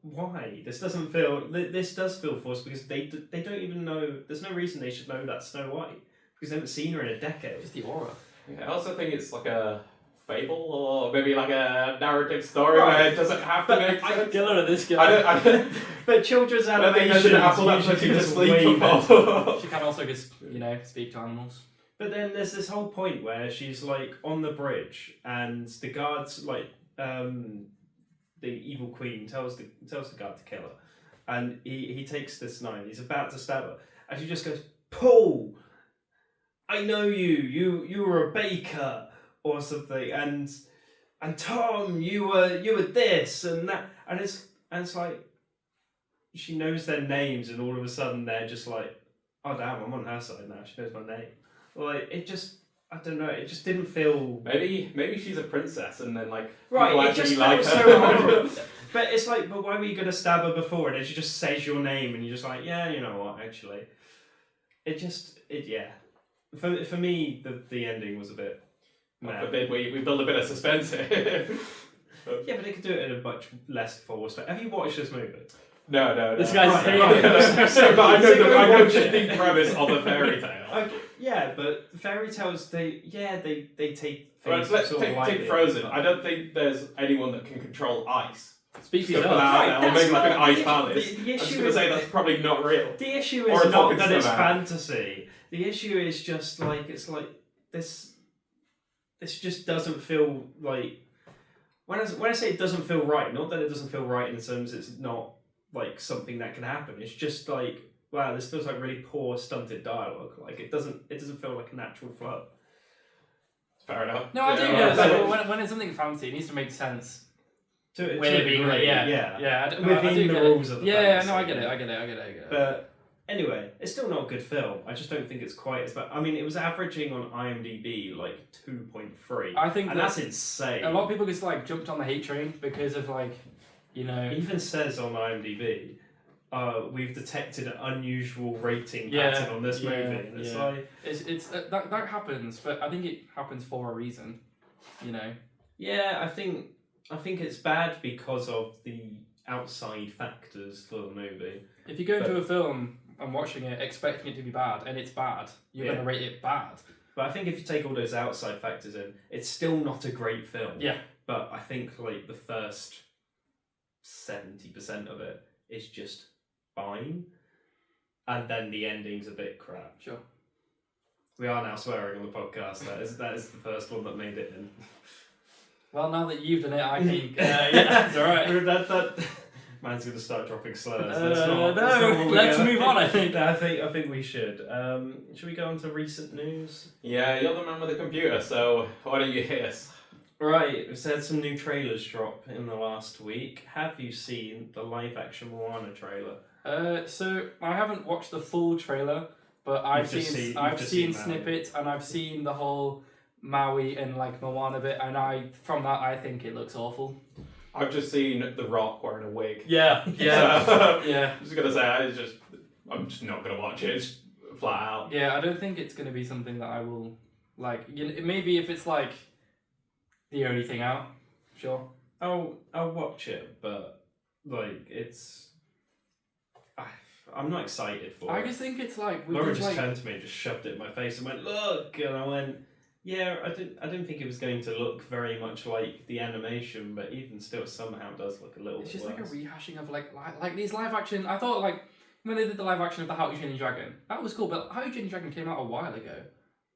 Speaker 1: why? This doesn't feel. This does feel forced because they don't even know. There's no reason they should know that's Snow White because they haven't seen her in a decade.
Speaker 3: Just the aura.
Speaker 4: Yeah, I also think it's like a fable or maybe like a narrative story
Speaker 1: Right.
Speaker 4: where it doesn't have to make sense.
Speaker 3: Get out of this guy.
Speaker 4: I don't
Speaker 1: But children's
Speaker 4: I don't think
Speaker 1: animation
Speaker 4: there's an apple that
Speaker 1: usually
Speaker 4: puts you to
Speaker 1: just
Speaker 4: sleep
Speaker 1: way better.
Speaker 4: before.
Speaker 3: She can also just, speak to animals.
Speaker 1: But then there's this whole point where she's like on the bridge and the guards like the evil queen tells the guard to kill her, and he takes this knife. He's about to stab her, and she just goes, "Paul, I know you. You were a baker or something, and Tom, you were this and that." And it's like she knows their names, and all of a sudden they're just like, "Oh damn, I'm on her side now. She knows my name." Like it just. I don't know. It just didn't feel.
Speaker 4: Maybe she's a princess and then like people
Speaker 1: Right, it
Speaker 4: actually
Speaker 1: just
Speaker 4: like
Speaker 1: felt
Speaker 4: her.
Speaker 1: so horrible. But it's like, but why were you gonna stab her before? And then she just says your name, and you're just like, yeah, you know what? Actually, yeah. For me, the ending was a bit.
Speaker 4: God
Speaker 1: mad.
Speaker 4: forbid we build a bit of suspense here.
Speaker 1: Yeah, but they could do it in a much less forced way. Have you watched this movie?
Speaker 4: No.
Speaker 3: This guy's
Speaker 1: Right,
Speaker 3: hating
Speaker 1: right.
Speaker 3: it.
Speaker 4: No, but I know
Speaker 1: So go
Speaker 4: I know
Speaker 1: watch it.
Speaker 4: the premise of a fairy tale.
Speaker 1: Okay, yeah, but fairy tales, they take
Speaker 4: Well,
Speaker 1: things
Speaker 4: let's
Speaker 1: sort of
Speaker 4: take
Speaker 1: lightly.
Speaker 4: Frozen. I don't think there's anyone that can control ice.
Speaker 3: Speak for
Speaker 4: So put
Speaker 3: yourself.
Speaker 4: that out there, or
Speaker 1: that's
Speaker 4: maybe like an
Speaker 1: not
Speaker 4: ice
Speaker 1: the
Speaker 4: palace.
Speaker 1: issue. The
Speaker 4: I'm just
Speaker 1: issue
Speaker 4: gonna
Speaker 1: is
Speaker 4: say that's probably not real.
Speaker 1: the issue
Speaker 4: Or
Speaker 1: is
Speaker 4: a
Speaker 1: not
Speaker 4: talking
Speaker 1: that it's
Speaker 4: snowman.
Speaker 1: fantasy. The issue is just like it's like this. This just doesn't feel like when I say it doesn't feel right. Not that it doesn't feel right in terms it's not like something that can happen. It's just like wow, this feels like really poor stunted dialogue. Like it doesn't feel like a natural flow.
Speaker 4: Fair enough.
Speaker 3: No, I do.
Speaker 4: Yeah,
Speaker 3: Yeah,
Speaker 4: right.
Speaker 3: like, when it's something fancy, it needs to make sense.
Speaker 1: To
Speaker 3: With it being
Speaker 1: degree,
Speaker 3: yeah.
Speaker 1: yeah.
Speaker 3: I do
Speaker 1: Within the
Speaker 3: get
Speaker 1: rules
Speaker 3: it.
Speaker 1: of the
Speaker 3: Yeah,
Speaker 1: fantasy.
Speaker 3: no, I get it.
Speaker 1: But anyway, it's still not a good film. I just don't think it's quite as bad. I mean, it was averaging on IMDb like 2.3.
Speaker 3: I think
Speaker 1: and
Speaker 3: that
Speaker 1: that's insane.
Speaker 3: a lot of people just like jumped on the hate train because of like,
Speaker 1: It even says on IMDb, we've detected an unusual rating
Speaker 3: Yeah,
Speaker 1: pattern on this
Speaker 3: yeah,
Speaker 1: movie. And it's
Speaker 3: yeah.
Speaker 1: like,
Speaker 3: it's that happens, but I think it happens for a reason.
Speaker 1: yeah, I think it's bad because of the outside factors for the movie.
Speaker 3: If you go into a film and watching it expecting it to be bad and it's bad, you're
Speaker 1: Yeah.
Speaker 3: gonna rate it bad.
Speaker 1: But I think if you take all those outside factors in, it's still not a great film.
Speaker 3: Yeah.
Speaker 1: But I think like the first 70% of it is just fine, and then the ending's a bit crap.
Speaker 3: Sure.
Speaker 1: We are now swearing on the podcast. That is the first one that made it in.
Speaker 3: Well, now that you've done it, I think yeah, it's all right.
Speaker 1: that man's gonna start dropping slurs.
Speaker 3: No,
Speaker 1: That's not what we're
Speaker 3: let's
Speaker 1: gonna-
Speaker 3: move on. I think.
Speaker 1: No, I think we should. Should we go on to recent news?
Speaker 4: Yeah, you're the man with the computer, so why don't you hit us?
Speaker 1: Right, we've had some new trailers drop in the last week. Have you seen the live action Moana trailer?
Speaker 3: So I haven't watched the full trailer, but I've
Speaker 1: You've just
Speaker 3: seen
Speaker 1: seen Maui.
Speaker 3: snippets and I've seen the whole Maui and like Moana bit, and I think it looks awful.
Speaker 4: I've just seen The Rock wearing a wig.
Speaker 3: Yeah,
Speaker 4: So,
Speaker 3: yeah.
Speaker 4: I'm just gonna say I'm just not gonna watch it. It's flat out.
Speaker 3: Yeah, I don't think it's going to be something that I will like. Maybe if it's like the only thing out, sure.
Speaker 1: I'll watch it, but like I'm not excited for
Speaker 3: I
Speaker 1: it.
Speaker 3: just think it's like with
Speaker 1: Laura
Speaker 3: these,
Speaker 1: just
Speaker 3: like,
Speaker 1: turned to me and just shoved it in my face and went, "Look!" And I went, "Yeah, I didn't think it was going to look very much like the animation, but even still, somehow does look a little
Speaker 3: it's
Speaker 1: bit
Speaker 3: just like a
Speaker 1: worse."
Speaker 3: rehashing of like these live action. I thought like when they did the live action of the How to Train Your Dragon, that was cool, but How to Train Your Dragon came out a while ago.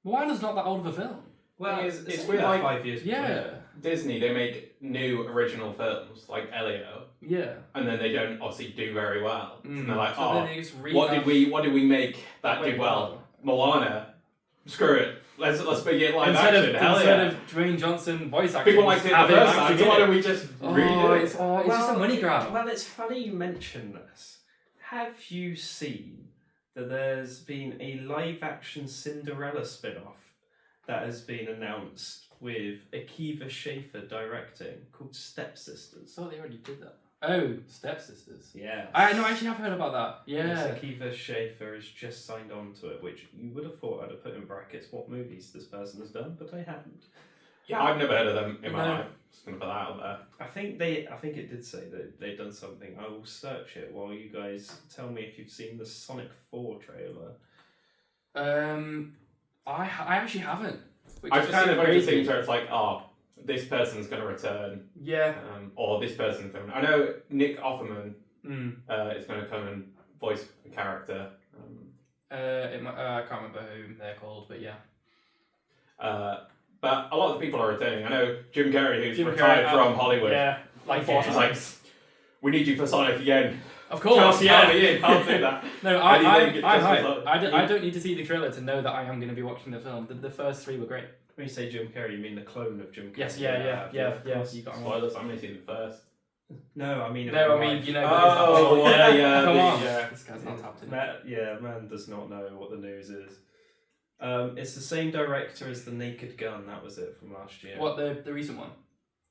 Speaker 3: Moana's not that old of a film.
Speaker 1: Well,
Speaker 4: It's
Speaker 1: it's
Speaker 4: weird,
Speaker 1: about
Speaker 4: like,
Speaker 1: 5 years.
Speaker 3: Yeah,
Speaker 1: before.
Speaker 4: Disney, they make new original films like Elio,
Speaker 3: yeah.
Speaker 4: and then they don't obviously do very well. And they're like,
Speaker 3: So
Speaker 4: oh,
Speaker 3: then they just
Speaker 4: what did we make that did well? Moana, screw it. Let's make it live
Speaker 3: Instead
Speaker 4: action. Hell
Speaker 3: instead
Speaker 4: yeah.
Speaker 3: of Dwayne Johnson voice acting,
Speaker 4: People liked it the
Speaker 3: have him
Speaker 4: first time,
Speaker 3: acting
Speaker 4: so
Speaker 3: in
Speaker 4: why
Speaker 3: it.
Speaker 4: don't we just redo it?
Speaker 3: It's just a money grab.
Speaker 1: Well, it's funny you mention this. Have you seen that there's been a live action Cinderella spin off that has been announced with Akiva Schaffer directing called
Speaker 3: I
Speaker 1: Stepsisters?
Speaker 3: thought they already did that. Oh, Stepsisters.
Speaker 1: Yeah.
Speaker 3: I actually have heard about that. Yeah.
Speaker 1: Yes, Akiva Schaffer has just signed on to it, which you would have thought I'd have put in brackets what movies this person has done, but I haven't.
Speaker 4: Yeah, I've never heard of them in my
Speaker 3: No.
Speaker 4: life. Just gonna put that out there.
Speaker 1: I think it did say that they'd done something. I will search it while you guys tell me if you've seen the Sonic 4 trailer.
Speaker 3: I actually haven't. Which
Speaker 4: I've
Speaker 3: is
Speaker 4: kind of
Speaker 3: super
Speaker 4: heard
Speaker 3: crazy.
Speaker 4: things where it's like, oh, this person's gonna return,
Speaker 3: Yeah.
Speaker 4: or this person's gonna. I know Nick Offerman
Speaker 3: Mm.
Speaker 4: is gonna come and voice a character.
Speaker 3: I can't remember who they're called, but yeah.
Speaker 4: But a lot of the people are returning. I know Jim Carrey, who's
Speaker 3: Jim
Speaker 4: retired
Speaker 3: Carrey,
Speaker 4: from Hollywood.
Speaker 3: Yeah. Like
Speaker 4: He's
Speaker 3: 4
Speaker 4: like,
Speaker 3: times.
Speaker 4: we need you for Sonic again.
Speaker 3: Of course, yeah.
Speaker 4: Count me in. I'll do that.
Speaker 3: No,
Speaker 4: Anything,
Speaker 3: I'm
Speaker 4: just
Speaker 3: hyped.
Speaker 4: as
Speaker 3: I don't need to see the trailer to know that I am going to be watching the film. The first 3 were great.
Speaker 1: When you say Jim Carrey, you mean the clone of Jim Carrey?
Speaker 3: Yes, yeah.
Speaker 1: of course.
Speaker 3: You got me.
Speaker 4: Spoilers. I'm gonna see the first.
Speaker 1: No, I mean.
Speaker 3: No, I mean, you know.
Speaker 4: Oh, yeah,
Speaker 3: Come
Speaker 4: the-
Speaker 3: on.
Speaker 4: yeah.
Speaker 3: This guy's not tapped in.
Speaker 1: Man does not know what the news is. It's the same director as The Naked Gun. That was it from last year.
Speaker 3: What, the recent one?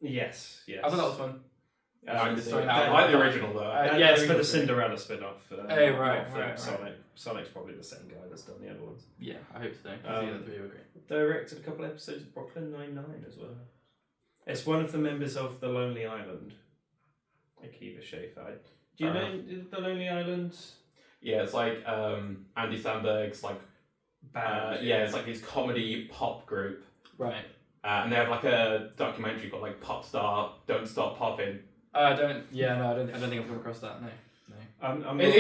Speaker 1: Yes.
Speaker 3: I thought that was fun.
Speaker 4: I
Speaker 3: just throwing
Speaker 4: I
Speaker 3: out
Speaker 4: like the
Speaker 3: there.
Speaker 4: original though.
Speaker 3: Yeah,
Speaker 1: it's
Speaker 3: the
Speaker 1: for the
Speaker 3: original.
Speaker 1: Cinderella spin-off.
Speaker 3: Right.
Speaker 1: Sonic. Sonic's probably the same guy that's done the other ones.
Speaker 3: Yeah, I hope so. 'Cause the other 3 were great.
Speaker 1: Directed a couple episodes of Brooklyn Nine-Nine as well. It's one of the members of The Lonely Island. Akiva Schaffer. Do you know The Lonely Island?
Speaker 4: Yeah, it's like Andy Samberg's like
Speaker 1: Band.
Speaker 4: it's like his comedy pop group,
Speaker 3: Right.
Speaker 4: and they have like a documentary called like Pop Star Don't Stop Popping.
Speaker 3: I don't think I've come across that, no.
Speaker 1: I'm not,
Speaker 4: They're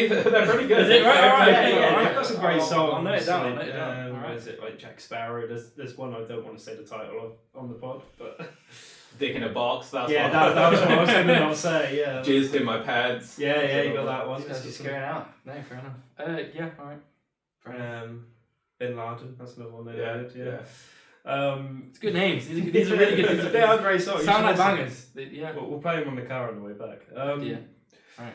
Speaker 4: pretty good.
Speaker 3: Is it? Right, alright,
Speaker 1: yeah,
Speaker 3: alright.
Speaker 1: they've got some great
Speaker 3: I'll
Speaker 1: songs.
Speaker 3: note it down,
Speaker 1: Like,
Speaker 3: alright.
Speaker 1: what is it, like Jack Sparrow? There's one I don't want to say the title of on the pod, but
Speaker 4: Dick in a Box, that's
Speaker 1: yeah,
Speaker 4: what
Speaker 1: that was what I was going to not say. Yeah,
Speaker 4: Jizzed in my pads.
Speaker 1: yeah, you got that one.
Speaker 3: This guy's just going out. No, fair enough. Yeah, alright. Fair enough.
Speaker 1: Bin Laden, that's another one they
Speaker 4: Yeah,
Speaker 1: did.
Speaker 4: yeah.
Speaker 3: It's good names. These are really good.
Speaker 1: They are great songs.
Speaker 3: Sound
Speaker 1: You
Speaker 3: like
Speaker 1: should
Speaker 3: bangers. Yeah.
Speaker 1: We'll play them on the car on the way back.
Speaker 3: Yeah. Alright.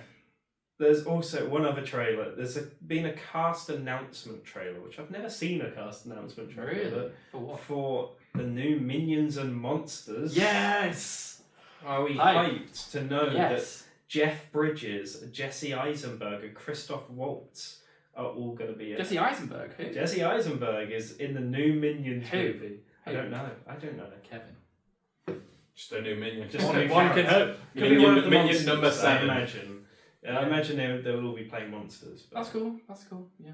Speaker 1: There's also one other trailer. There's been a cast announcement trailer, which I've never seen a cast announcement trailer.
Speaker 3: Really? For
Speaker 1: But
Speaker 3: what?
Speaker 1: for the new Minions and Monsters.
Speaker 3: Yes!
Speaker 1: Are we
Speaker 3: Hype.
Speaker 1: hyped to know that
Speaker 3: Yes.
Speaker 1: Jeff Bridges, Jesse Eisenberg, and Christoph Waltz are all going to be in
Speaker 3: Jesse Eisenberg. Who?
Speaker 1: Jesse Eisenberg is in the new Minions
Speaker 3: Who?
Speaker 1: movie. I
Speaker 3: Who?
Speaker 1: don't know.
Speaker 3: Kevin.
Speaker 4: Just a new minion.
Speaker 1: Just
Speaker 3: One
Speaker 1: a new
Speaker 3: can
Speaker 1: character.
Speaker 3: hope.
Speaker 1: Could be one of the
Speaker 4: Minion
Speaker 1: monsters,
Speaker 4: number
Speaker 1: I
Speaker 4: 7.
Speaker 1: imagine. I imagine they will all be playing monsters. But
Speaker 3: That's cool. Yeah.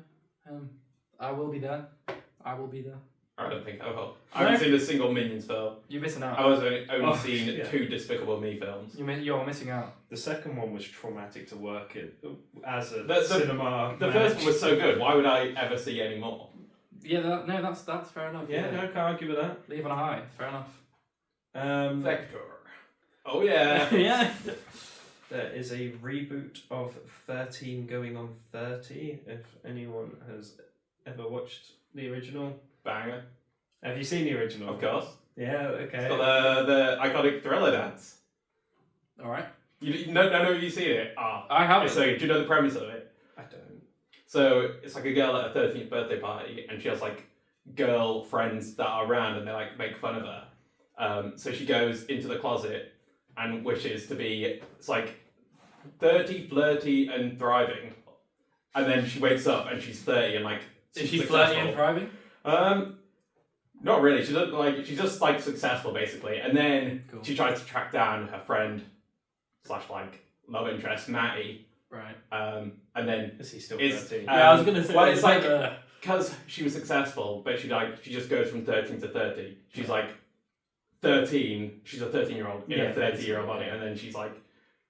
Speaker 3: I will be there.
Speaker 4: I don't think I will. I haven't
Speaker 3: No.
Speaker 4: seen a single Minions film.
Speaker 3: You're missing
Speaker 4: I
Speaker 3: out.
Speaker 4: was only seen
Speaker 1: yeah.
Speaker 4: 2 Despicable Me films.
Speaker 3: You're missing out.
Speaker 1: The second one was traumatic to work in as a
Speaker 4: The-
Speaker 1: cinema.
Speaker 4: The first one was so good. Why would I ever see any more?
Speaker 3: Yeah, that's fair enough.
Speaker 1: Yeah, no, can't argue with that.
Speaker 3: Leave on a high. Fair enough.
Speaker 4: Vector. Oh yeah.
Speaker 3: Yeah.
Speaker 1: There is a reboot of 13 going on 30. If anyone has ever watched the original,
Speaker 4: Banger.
Speaker 1: have you seen the original?
Speaker 4: Of course.
Speaker 1: Yeah. Okay.
Speaker 4: It's got the iconic Thriller dance.
Speaker 3: All right.
Speaker 4: No, you seen it?
Speaker 3: I haven't.
Speaker 4: So, do you know the premise of it?
Speaker 1: I don't.
Speaker 4: So, it's like a girl at a 13th birthday party, and she has like girl friends that are around, and they like make fun of her. So she goes into the closet and wishes to be, it's like 30, flirty, and thriving. And then she wakes up and she's 30 and like.
Speaker 3: Is she
Speaker 4: successful.
Speaker 3: flirty and thriving?
Speaker 4: Not really. She doesn't like. She's just like successful basically, and then
Speaker 3: Cool.
Speaker 4: she tries to track down her friend / like love interest Matty.
Speaker 3: Right.
Speaker 4: And then
Speaker 1: Is he still
Speaker 4: It's-
Speaker 1: 13?
Speaker 3: Yeah, I was gonna say.
Speaker 4: well, it's like because she was successful, but she just goes from 13 to 30. She's like 13. She's a 13-year-old in
Speaker 1: Yeah,
Speaker 4: a 30-year-old
Speaker 1: basically,
Speaker 4: body, and then she's like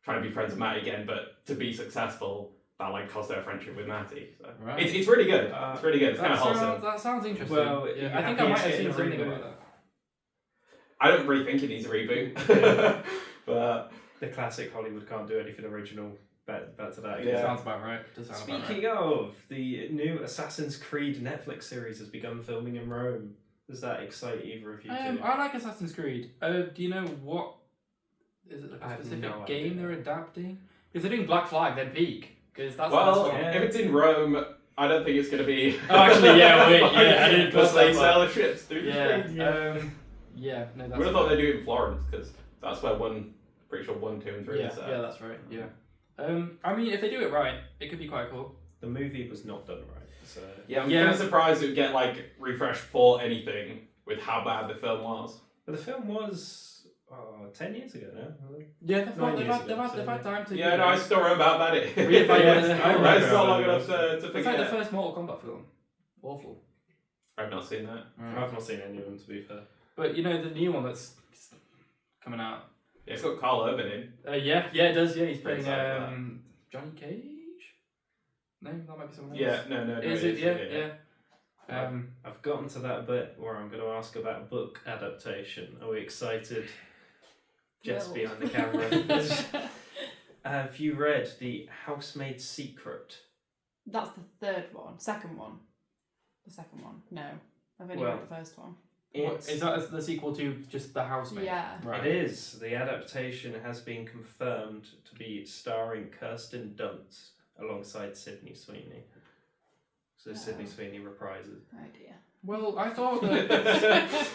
Speaker 4: trying to be friends with Matty again, but to be successful. That like cost her a friendship with Matty. So.
Speaker 3: Right.
Speaker 4: It's really good. It's really good. It's kind of wholesome.
Speaker 3: That sounds interesting.
Speaker 1: Well,
Speaker 3: yeah,
Speaker 1: you
Speaker 3: I think
Speaker 1: happy
Speaker 3: I might
Speaker 1: it's
Speaker 3: have seen
Speaker 1: getting a
Speaker 3: something
Speaker 1: reboot?
Speaker 3: about that.
Speaker 4: I don't really think it needs a reboot. But
Speaker 1: The classic Hollywood can't do anything original. Back to that.
Speaker 4: Yeah.
Speaker 3: Sounds about right. Does sound about right.
Speaker 1: Speaking of, the new Assassin's Creed Netflix series has begun filming in Rome. Does that excite either of you two?
Speaker 3: I like Assassin's Creed. Do you know what? Is it like
Speaker 1: I
Speaker 3: a
Speaker 1: have
Speaker 3: specific
Speaker 1: no
Speaker 3: game
Speaker 1: idea.
Speaker 3: they're adapting? If they're doing Black Flag, then peak. Because that's
Speaker 4: well,
Speaker 3: that's what-
Speaker 1: yeah.
Speaker 4: if it's in Rome, I don't think it's going to be.
Speaker 3: Oh, actually, yeah, wait, yeah, I didn't
Speaker 4: Because
Speaker 3: put
Speaker 4: they
Speaker 3: that
Speaker 4: sell ships through the
Speaker 3: Yeah.
Speaker 4: streets.
Speaker 3: Yeah. No,
Speaker 4: I
Speaker 3: that's.
Speaker 4: would have thought they'd do it in Florence because that's where one pretty sure 1, 2, and 3.
Speaker 3: Yeah,
Speaker 4: so.
Speaker 3: yeah, that's right. Yeah. I mean, if they do it right, it could be quite cool.
Speaker 1: The movie was not done right, so
Speaker 4: Yeah, I'm kind of surprised it would get like refreshed for anything with how bad the film was.
Speaker 1: but the film was 10 years ago now.
Speaker 3: Yeah,
Speaker 1: Nine
Speaker 3: they've
Speaker 1: years
Speaker 3: had,
Speaker 1: ago,
Speaker 3: they've had time to.
Speaker 4: Yeah, no, I still remember how bad it is.
Speaker 3: Yeah, but yeah,
Speaker 1: I remember
Speaker 4: It's not
Speaker 1: how
Speaker 4: long
Speaker 1: bad it
Speaker 4: enough to
Speaker 3: It's like
Speaker 4: forget.
Speaker 3: the first Mortal Kombat film. Awful.
Speaker 4: I've not seen that.
Speaker 1: I've not seen any of them, to be fair.
Speaker 3: But you know the new one that's coming out.
Speaker 4: Yeah, it's got Carl Urban in.
Speaker 3: Yeah, it does. Yeah, he's
Speaker 4: Very
Speaker 3: playing
Speaker 4: excited for
Speaker 3: Johnny Cage. No, that might be someone else.
Speaker 4: Yeah, no.
Speaker 3: Is it? Yeah.
Speaker 1: I've gotten to that bit where I'm going to ask about book adaptation. Are we excited? Jess
Speaker 2: No.
Speaker 1: behind the camera. Have you read The Housemaid's Secret?
Speaker 2: That's the third one. Second one. The second one. No. I've only
Speaker 1: Well,
Speaker 2: read the first one.
Speaker 3: What, is that the sequel to just The Housemaid?
Speaker 2: Yeah.
Speaker 3: Right.
Speaker 1: It is. The adaptation has been confirmed to be starring Kirsten Dunst alongside Sydney Sweeney. So Sydney Sweeney reprises.
Speaker 2: Oh dear.
Speaker 3: Well, I thought that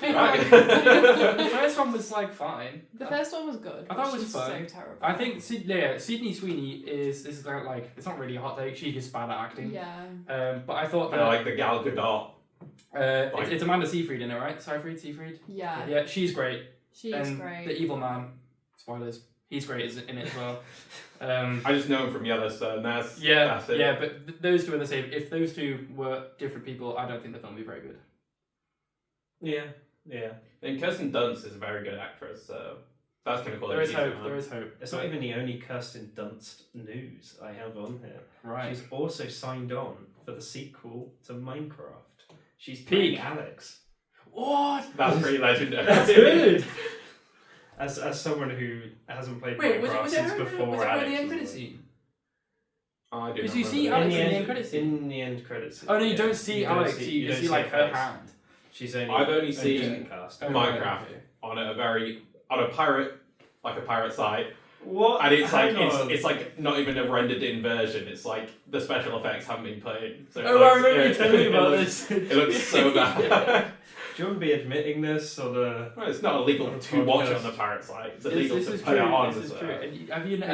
Speaker 4: Right.
Speaker 3: the first one was like fine.
Speaker 2: The first one was good.
Speaker 3: I thought it
Speaker 2: but
Speaker 3: was
Speaker 2: she's
Speaker 3: fun.
Speaker 2: so terrible.
Speaker 3: I think Sydney Sweeney is like it's not really a hot take. She's just bad at acting.
Speaker 2: Yeah.
Speaker 3: But I thought
Speaker 4: I
Speaker 3: that
Speaker 4: like the Gal Gadot.
Speaker 3: it's Amanda Seyfried in it, right? Seyfried.
Speaker 2: Yeah.
Speaker 3: Yeah, she's great.
Speaker 2: She
Speaker 3: and
Speaker 2: is great.
Speaker 3: the evil man, spoilers, he's great in it as well.
Speaker 4: I just know him from Yellowstone. That's it.
Speaker 3: Yeah, but those two are the same. If those two were different people, I don't think the film would be very good.
Speaker 1: Yeah.
Speaker 4: And Kirsten Dunst is a very good actress, so that's kind of cool.
Speaker 3: There is hope. There is hope.
Speaker 1: It's not even the only Kirsten Dunst news I have on here.
Speaker 3: Right.
Speaker 1: She's also signed on for the sequel to Minecraft. She's
Speaker 3: Peak.
Speaker 1: playing Alex.
Speaker 3: What?
Speaker 4: That's pretty legendary.
Speaker 3: That's good.
Speaker 1: As someone who hasn't played
Speaker 3: Wait,
Speaker 1: Minecraft
Speaker 3: was
Speaker 1: since
Speaker 3: it
Speaker 1: before
Speaker 3: her
Speaker 1: Alex
Speaker 3: in the end
Speaker 1: was
Speaker 3: credit
Speaker 1: on.
Speaker 3: scene?
Speaker 4: I do
Speaker 3: Because
Speaker 4: not
Speaker 3: you see
Speaker 4: remember
Speaker 3: Alex
Speaker 4: that.
Speaker 3: in the end credits scene.
Speaker 1: In the end credits.
Speaker 3: Oh no, you
Speaker 1: yeah.
Speaker 3: don't see
Speaker 1: You don't
Speaker 3: Alex.
Speaker 1: see-
Speaker 3: you just
Speaker 1: don't
Speaker 3: see like her
Speaker 1: face.
Speaker 3: hand.
Speaker 1: She's only.
Speaker 4: I've only seen
Speaker 1: just cast.
Speaker 3: Oh,
Speaker 4: Minecraft
Speaker 3: right, okay.
Speaker 4: on a pirate site,
Speaker 1: What?
Speaker 4: and it's like
Speaker 1: Hang on.
Speaker 4: it's like not even a rendered in version. It's like the special effects haven't been played. So it
Speaker 3: Oh, I
Speaker 4: looks-
Speaker 3: remember you
Speaker 4: it-
Speaker 3: telling me
Speaker 4: it
Speaker 3: about
Speaker 4: looks-
Speaker 3: this.
Speaker 4: It looks so bad.
Speaker 1: Do you want to be admitting this or the?
Speaker 4: Well, it's not illegal
Speaker 1: On a
Speaker 4: to watch it
Speaker 1: podcast.
Speaker 4: on the pirate site. It's
Speaker 3: This
Speaker 4: illegal
Speaker 3: is
Speaker 4: to
Speaker 3: true.
Speaker 4: put it on.
Speaker 3: This is
Speaker 4: so-
Speaker 3: true. And have you
Speaker 1: But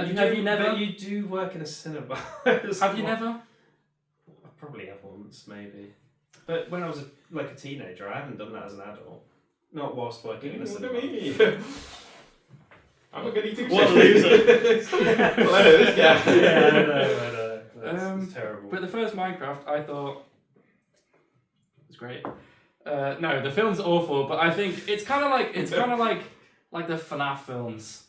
Speaker 3: never?
Speaker 1: But you do work in a cinema.
Speaker 3: Have you never?
Speaker 1: I probably have once, maybe. But when I was like a teenager, I haven't done that as an adult. Not whilst working in a
Speaker 4: Look
Speaker 1: cinema.
Speaker 4: at me. I'm not going to eat
Speaker 1: What a loser.
Speaker 4: This guy.
Speaker 1: Yeah, I know. That's terrible.
Speaker 3: But the first Minecraft, I thought was great. No, the film's awful, but I think it's kind of like the FNAF films,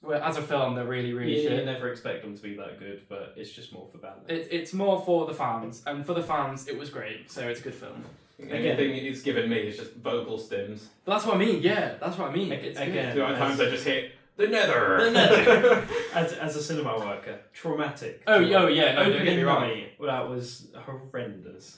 Speaker 3: where as a film they're really
Speaker 1: you
Speaker 3: shit.
Speaker 1: never expect them to be that good, but it's just more for banter.
Speaker 3: It's more for the fans, and for the fans it was great, so it's a good film.
Speaker 4: Anything it's given me is just vocal stims.
Speaker 3: But that's what I mean. Yeah, that's what I mean. It's
Speaker 1: Again.
Speaker 3: good.
Speaker 4: The amount of times I just hit the nether.
Speaker 3: The nether.
Speaker 1: As a cinema worker, traumatic.
Speaker 3: Oh yeah, no, don't get
Speaker 1: Opening
Speaker 3: me wrong.
Speaker 1: night, that was horrendous.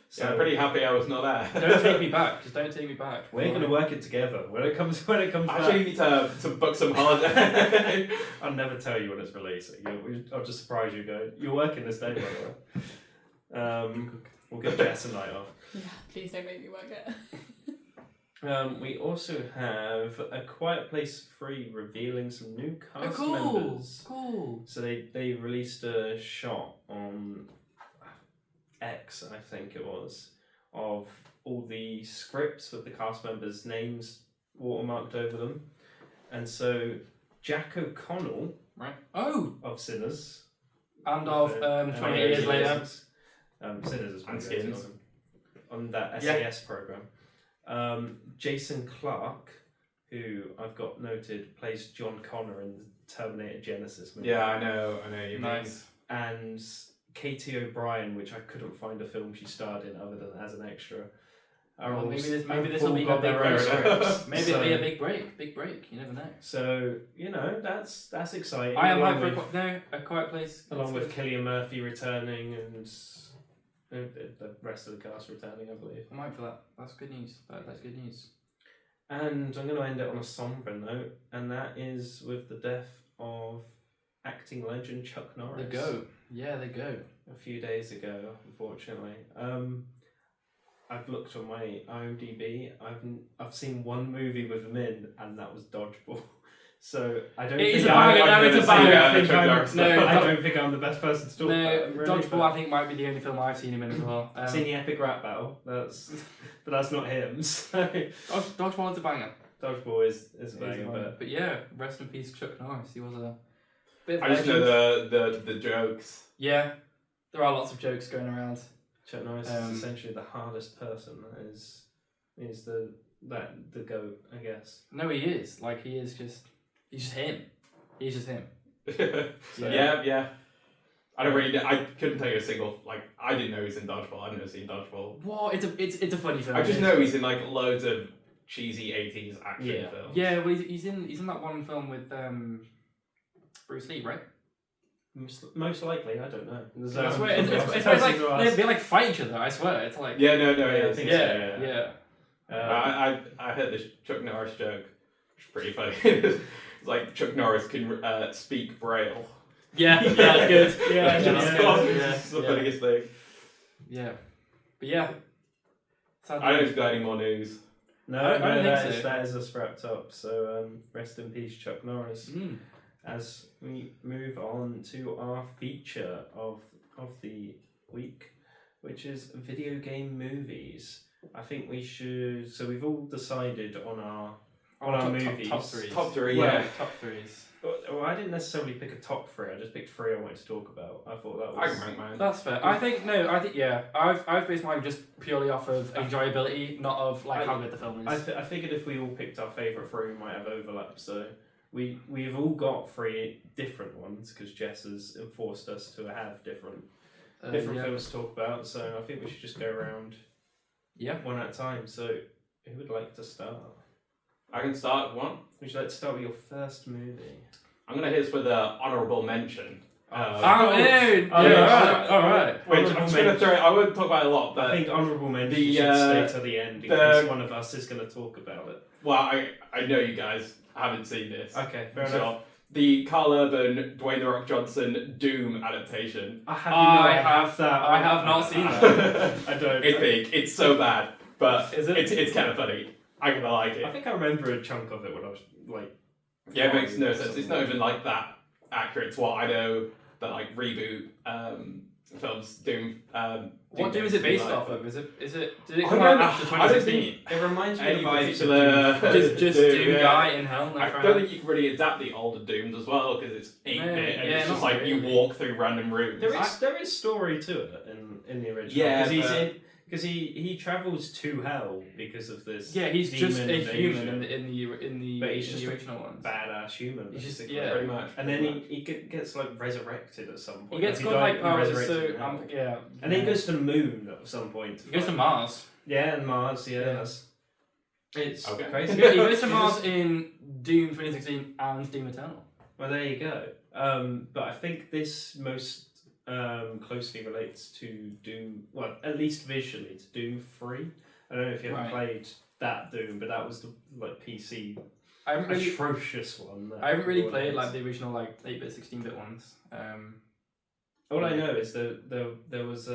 Speaker 4: So I'm pretty happy I was not there.
Speaker 3: Don't take me back. Just don't take me back.
Speaker 1: We're going to work it together when it comes
Speaker 4: I
Speaker 1: back.
Speaker 4: actually need to book some holiday.
Speaker 1: I'll never tell you when it's releasing. I'll just surprise you. Go, you're working this day, by the way. We'll give Jess a night off.
Speaker 2: Yeah. Please don't make me work it.
Speaker 1: We also have A Quiet Place 3 revealing some new cast
Speaker 3: cool.
Speaker 1: members.
Speaker 3: Cool.
Speaker 1: So they released a shot on X, I think it was, of all the scripts with the cast members' names watermarked over them. And so Jack O'Connell
Speaker 3: Right. Oh,
Speaker 1: of Sinners.
Speaker 3: and of 28 years later.
Speaker 1: Sinners is
Speaker 4: And Skins.
Speaker 1: on that
Speaker 3: Yeah.
Speaker 1: SAS program. Jason Clarke, who I've got noted plays John Connor in the Terminator Genesis movie.
Speaker 4: Yeah, I know you mean.
Speaker 3: Nice.
Speaker 1: And Katie O'Brien, which I couldn't find a film she starred in other than as an extra.
Speaker 3: Well, maybe this
Speaker 1: have
Speaker 3: will be
Speaker 1: all
Speaker 3: a
Speaker 1: got
Speaker 3: big
Speaker 1: their own
Speaker 3: break.
Speaker 1: scripts.
Speaker 3: Maybe
Speaker 1: So-
Speaker 3: it'll be a big break. Big break. You never know.
Speaker 1: So that's exciting.
Speaker 3: I am
Speaker 1: along
Speaker 3: like
Speaker 1: with,
Speaker 3: a Quiet Place.
Speaker 1: along
Speaker 3: That's
Speaker 1: with
Speaker 3: good.
Speaker 1: Cillian Murphy returning and the rest of the cast returning, I believe.
Speaker 3: I'm hyped for that. That's good news. That's good news.
Speaker 1: And I'm going to end it on a somber note, and that is with the death of acting legend Chuck Norris.
Speaker 3: They go. Yeah, they go.
Speaker 1: A few days ago, unfortunately. I've looked on my IMDb. I've seen one movie with him in, and that was Dodgeball. So I don't
Speaker 3: It is
Speaker 1: think
Speaker 3: a banger, no, it's a banger.
Speaker 1: I don't think I'm the best person to talk about it, really,
Speaker 3: Dodgeball
Speaker 1: but
Speaker 3: I think might be the only film I've seen him in as well.
Speaker 1: I've seen the epic rap battle. But that's not him. So
Speaker 3: Dodgeball is a banger.
Speaker 1: Dodgeball is a banger,
Speaker 3: But yeah, rest in peace, Chuck Norris. He was a bit of a
Speaker 4: I just
Speaker 3: legend.
Speaker 4: know the jokes.
Speaker 3: Yeah, there are lots of jokes going around.
Speaker 1: Chuck Norris is essentially the hardest person. That is the GOAT, I guess.
Speaker 3: No, he is. Like, he's just him. He's just him.
Speaker 1: So,
Speaker 4: Yeah. I don't really. I couldn't tell you a single. Like, I didn't know he's in Dodgeball. I've never seen Dodgeball.
Speaker 3: What? It's a funny film.
Speaker 4: I just know he's in like loads of cheesy 80s action films.
Speaker 3: Yeah, well, he's in that one film with Bruce Lee, right?
Speaker 1: Most likely, I don't know.
Speaker 3: I swear, it's like they like fight each other. I swear, it's like
Speaker 4: Yeah, no,
Speaker 1: I
Speaker 4: yeah,
Speaker 1: think
Speaker 3: yeah.
Speaker 4: I heard this Chuck Norris joke, which is pretty funny. It's like Chuck Norris can speak Braille.
Speaker 3: Yeah, that's good.
Speaker 1: Yeah,
Speaker 4: It's the funniest thing.
Speaker 3: Yeah, but yeah.
Speaker 4: I don't think we've got any more news.
Speaker 1: No,
Speaker 3: I don't think so.
Speaker 1: that is us wrapped up. So rest in peace, Chuck Norris. As we move on to our feature of the week, which is video game movies. I think we should. So we've all decided on our movies.
Speaker 3: Top threes.
Speaker 4: Top three,
Speaker 3: Well,
Speaker 4: yeah.
Speaker 3: top threes.
Speaker 1: Well, I didn't necessarily pick a top three. I just picked three I wanted to talk about. I thought that
Speaker 4: I
Speaker 1: was.
Speaker 4: can rank mine.
Speaker 3: That's fair. I think yeah. I've based mine just purely off of enjoyability, not of like how good the film is.
Speaker 1: I figured if we all picked our favourite three, we might have overlap. So we've all got three different ones because Jess has enforced us to have different
Speaker 3: yeah.
Speaker 1: films to talk about. So I think we should just go around one at a time. So who would like to start?
Speaker 4: I can start one.
Speaker 1: Would you like to start with your first movie?
Speaker 4: I'm gonna hit us with an honourable mention.
Speaker 3: Dude!
Speaker 1: yeah,
Speaker 3: all right.
Speaker 4: Which I'm just gonna throw. I won't talk about it a lot, but
Speaker 1: I think honourable mention
Speaker 4: the,
Speaker 1: should stay to the end in case one of us is going to talk about it.
Speaker 4: well, I know you guys haven't seen this.
Speaker 1: Okay, fair enough.
Speaker 4: The Carl Urban, Dwayne The Rock Johnson Doom adaptation.
Speaker 1: I have that.
Speaker 3: I have not seen
Speaker 1: that. I don't.
Speaker 4: It's big. It's so bad, but
Speaker 1: Is it?
Speaker 4: It's kind of funny. I'm gonna like it.
Speaker 1: I think I remember a chunk of it when I was like.
Speaker 4: Yeah, it makes no sense. It's not even like that accurate to what I know that like reboot films Doom.
Speaker 3: What Doom is it based off of? Is it? Did it
Speaker 4: I
Speaker 3: come
Speaker 4: don't
Speaker 3: out
Speaker 4: know.
Speaker 3: after
Speaker 4: I don't
Speaker 3: 2016?
Speaker 1: It reminds me of
Speaker 4: Any
Speaker 1: the vibes
Speaker 4: particular-
Speaker 1: of Doom.
Speaker 3: Just
Speaker 4: Doom,
Speaker 3: Doom
Speaker 4: yeah.
Speaker 3: guy in hell.
Speaker 4: I don't think you can really adapt the older Dooms as well because it's 8-bit and it's
Speaker 3: not
Speaker 4: just like you
Speaker 3: really.
Speaker 4: walk through random rooms.
Speaker 1: There is story to it in the original.
Speaker 4: Yeah,
Speaker 1: because he travels to hell because of this.
Speaker 3: Yeah, he's just a
Speaker 1: demon
Speaker 3: human
Speaker 1: invasion.
Speaker 3: in the
Speaker 1: But he's just a
Speaker 3: original ones.
Speaker 1: Badass human.
Speaker 3: He's just-
Speaker 1: basically.
Speaker 3: yeah.
Speaker 4: pretty much.
Speaker 1: And then he gets like resurrected at some
Speaker 3: He
Speaker 1: point.
Speaker 3: gets
Speaker 1: He
Speaker 3: got
Speaker 1: died
Speaker 3: like
Speaker 1: and
Speaker 3: powers,
Speaker 1: resurrected in
Speaker 3: so
Speaker 1: hell.
Speaker 3: yeah.
Speaker 1: And then he goes to the moon at some point.
Speaker 3: He goes to Mars.
Speaker 1: Yeah, and Mars. Yeah,
Speaker 3: Yeah.
Speaker 1: it's
Speaker 4: Okay.
Speaker 1: crazy.
Speaker 3: He goes to Mars in Doom 2016 and Doom Eternal.
Speaker 1: Well, there you go. But I think this most closely relates to Doom. Well, at least visually, to Doom 3. I don't know if you ever
Speaker 3: Right.
Speaker 1: played that Doom, but that was the like PC
Speaker 3: I haven't really,
Speaker 1: atrocious one. that
Speaker 3: I haven't really
Speaker 1: everyone
Speaker 3: played
Speaker 1: hates.
Speaker 3: like the original like 8-bit, 16-bit ones.
Speaker 1: All I know is that there was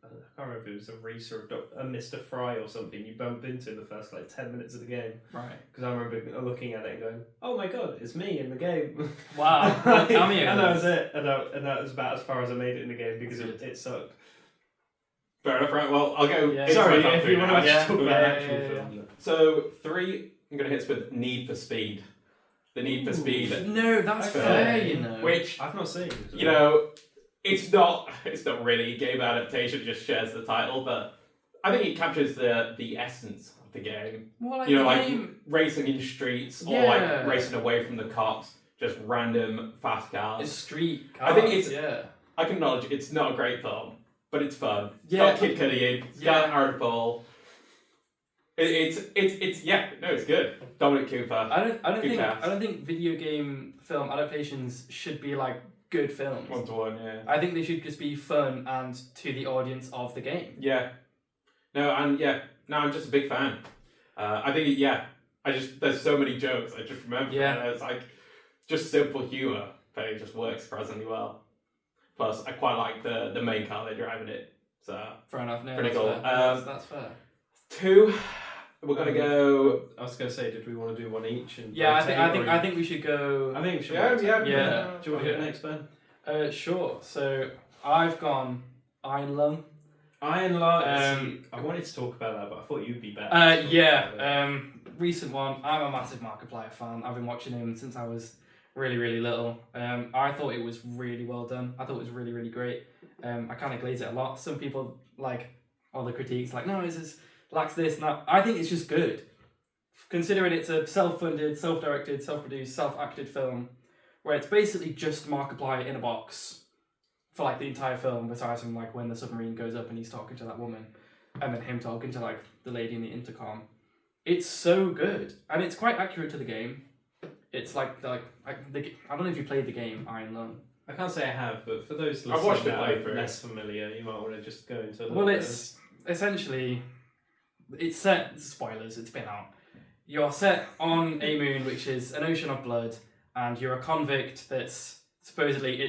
Speaker 1: I can't remember if it was a Rhys or a Mr. Fry or something you bump into in the first like 10 minutes of the game.
Speaker 3: Right.
Speaker 1: Because I remember looking at it and going, oh my god, it's me in the game.
Speaker 3: Wow. Tell me
Speaker 1: and
Speaker 3: about
Speaker 1: that was
Speaker 3: this.
Speaker 1: it. And that was about as far as I made it in the game because it sucked.
Speaker 4: Fair enough, right? Well, I'll go.
Speaker 3: Yeah,
Speaker 4: into
Speaker 1: Sorry,
Speaker 4: my top
Speaker 1: if
Speaker 4: three
Speaker 1: you want
Speaker 4: now.
Speaker 1: to
Speaker 3: Yeah.
Speaker 1: talk about
Speaker 3: Yeah,
Speaker 1: actual
Speaker 3: yeah,
Speaker 1: film. then.
Speaker 4: So 3, I'm gonna hit us with Need for Speed. The Need for Speed,
Speaker 3: No, that's
Speaker 1: Okay.
Speaker 3: fair, you know.
Speaker 4: which
Speaker 1: I've not seen.
Speaker 4: you know, it's not really a game adaptation. It just shares the title, but I think it captures the essence of the game.
Speaker 3: More like
Speaker 4: You know,
Speaker 3: the
Speaker 4: like
Speaker 3: game.
Speaker 4: racing in streets or
Speaker 3: Yeah.
Speaker 4: like racing away from the cops, just random fast
Speaker 3: It's
Speaker 4: cars.
Speaker 3: street.
Speaker 4: I think
Speaker 3: cars,
Speaker 4: it's-
Speaker 3: yeah.
Speaker 4: I can acknowledge it's not a great film, but it's fun. It's
Speaker 3: Yeah.
Speaker 4: got Kid Cudi in. It's got Aaron Paul. It's good. Dominic Cooper.
Speaker 3: I don't think video game film adaptations should be like good films.
Speaker 4: 1-to-1, yeah.
Speaker 3: I think they should just be fun and to the audience of the game.
Speaker 4: Yeah. No, I'm just a big fan. I think, there's so many jokes I just remember.
Speaker 3: Yeah.
Speaker 4: And it's like, just simple humour, but it just works surprisingly well. Plus, I quite like the main car they drive in it. So,
Speaker 3: Fair enough. No,
Speaker 4: Pretty
Speaker 3: that's
Speaker 4: cool.
Speaker 3: Fair. That's fair.
Speaker 4: 2, We're gonna go.
Speaker 1: I was gonna say, did we want to do one each? And
Speaker 3: Yeah,
Speaker 1: rotate,
Speaker 3: I think we should go.
Speaker 1: I think we should.
Speaker 4: Yeah,
Speaker 1: rotate.
Speaker 4: yeah,
Speaker 3: yeah.
Speaker 1: Do you want to go next, Ben?
Speaker 3: Sure. So I've gone Iron Lung.
Speaker 1: Iron Lung. I wanted to talk about that, but I thought you'd be better.
Speaker 3: Recent one. I'm a massive Markiplier fan. I've been watching him since I was really, really little. I thought it was really well done. I thought it was really, really great. I kind of glaze it a lot. Some people like all the critiques, like, no, this lacks this and that. I think it's just good. Considering it's a self-funded, self-directed, self-produced, self-acted film, where it's basically just Markiplier in a box for like the entire film, besides from like when the submarine goes up and he's talking to that woman, and then him talking to like the lady in the intercom. It's so good, and it's quite accurate to the game. It's I don't know if you played the game Iron Lung.
Speaker 1: I can't say I have, but for those
Speaker 4: I've watched
Speaker 1: listening
Speaker 4: it
Speaker 1: that
Speaker 4: play
Speaker 1: are
Speaker 4: through.
Speaker 1: less familiar, you might want to just go into.
Speaker 3: Well, it's essentially it's set. Spoilers. It's been out. You're set on a moon, which is an ocean of blood, and you're a convict. That's supposedly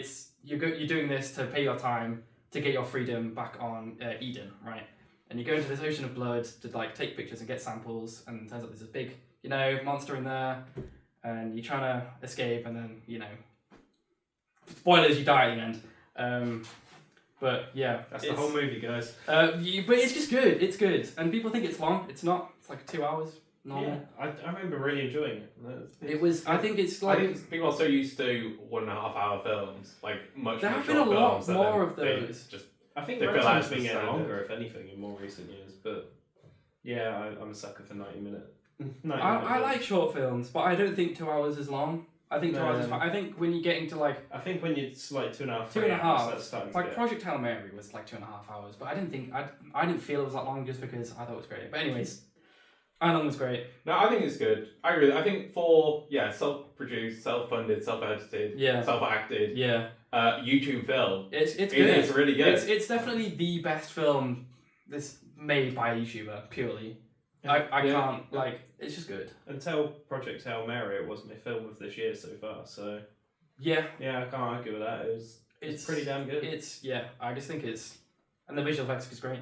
Speaker 3: you're doing this to pay your time to get your freedom back on Eden, right? And you go into this ocean of blood to like take pictures and get samples, and it turns out there's this big, monster in there, and you're trying to escape, and then, spoilers, you die at the end. But yeah,
Speaker 1: That's the whole movie, guys.
Speaker 3: but it's just good. It's good, and people think it's long. It's not. It's like 2 hours. Normal.
Speaker 1: Yeah, I remember really enjoying it.
Speaker 3: It was. I think it's
Speaker 4: I
Speaker 3: like
Speaker 4: think people are so used to 1.5 hour films, like much.
Speaker 3: there
Speaker 4: more
Speaker 3: have been a
Speaker 4: short
Speaker 3: lot
Speaker 4: films, that
Speaker 3: more
Speaker 4: then
Speaker 3: of
Speaker 4: they
Speaker 3: those.
Speaker 4: Just
Speaker 1: I think
Speaker 4: They
Speaker 1: the
Speaker 4: feel
Speaker 1: runtime's
Speaker 4: like
Speaker 1: been
Speaker 4: it's
Speaker 1: getting
Speaker 4: standard.
Speaker 1: longer, if anything, in more recent years. But yeah, I'm a sucker for 90-minute.
Speaker 3: I like short films, but I don't think 2 hours is long. I think 2
Speaker 1: No,
Speaker 3: hours is
Speaker 1: no.
Speaker 3: fine. I think when you get into like
Speaker 1: I think when it's like 2.5,
Speaker 3: 2.5,
Speaker 1: 3 hours, that's starting to
Speaker 3: like
Speaker 1: get...
Speaker 3: Project Hail Mary was like 2.5 hours, but I didn't think I didn't feel it was that long just because I thought it was great. But anyways, Iron Lung was great.
Speaker 4: no, I think it's good. I agree. I think for self-produced, self-funded, self-edited,
Speaker 3: Yeah.
Speaker 4: self-acted,
Speaker 3: Yeah,
Speaker 4: YouTube film,
Speaker 3: it's good.
Speaker 4: It's really good.
Speaker 3: It's definitely the best film that's made by a YouTuber purely. I
Speaker 4: Yeah.
Speaker 3: can't like it's just good.
Speaker 1: Until Project Hail Mary, it was my film of this year so far. So
Speaker 3: Yeah,
Speaker 1: yeah, I can't argue with that. It's pretty damn good.
Speaker 3: I just think and the visual effects is great.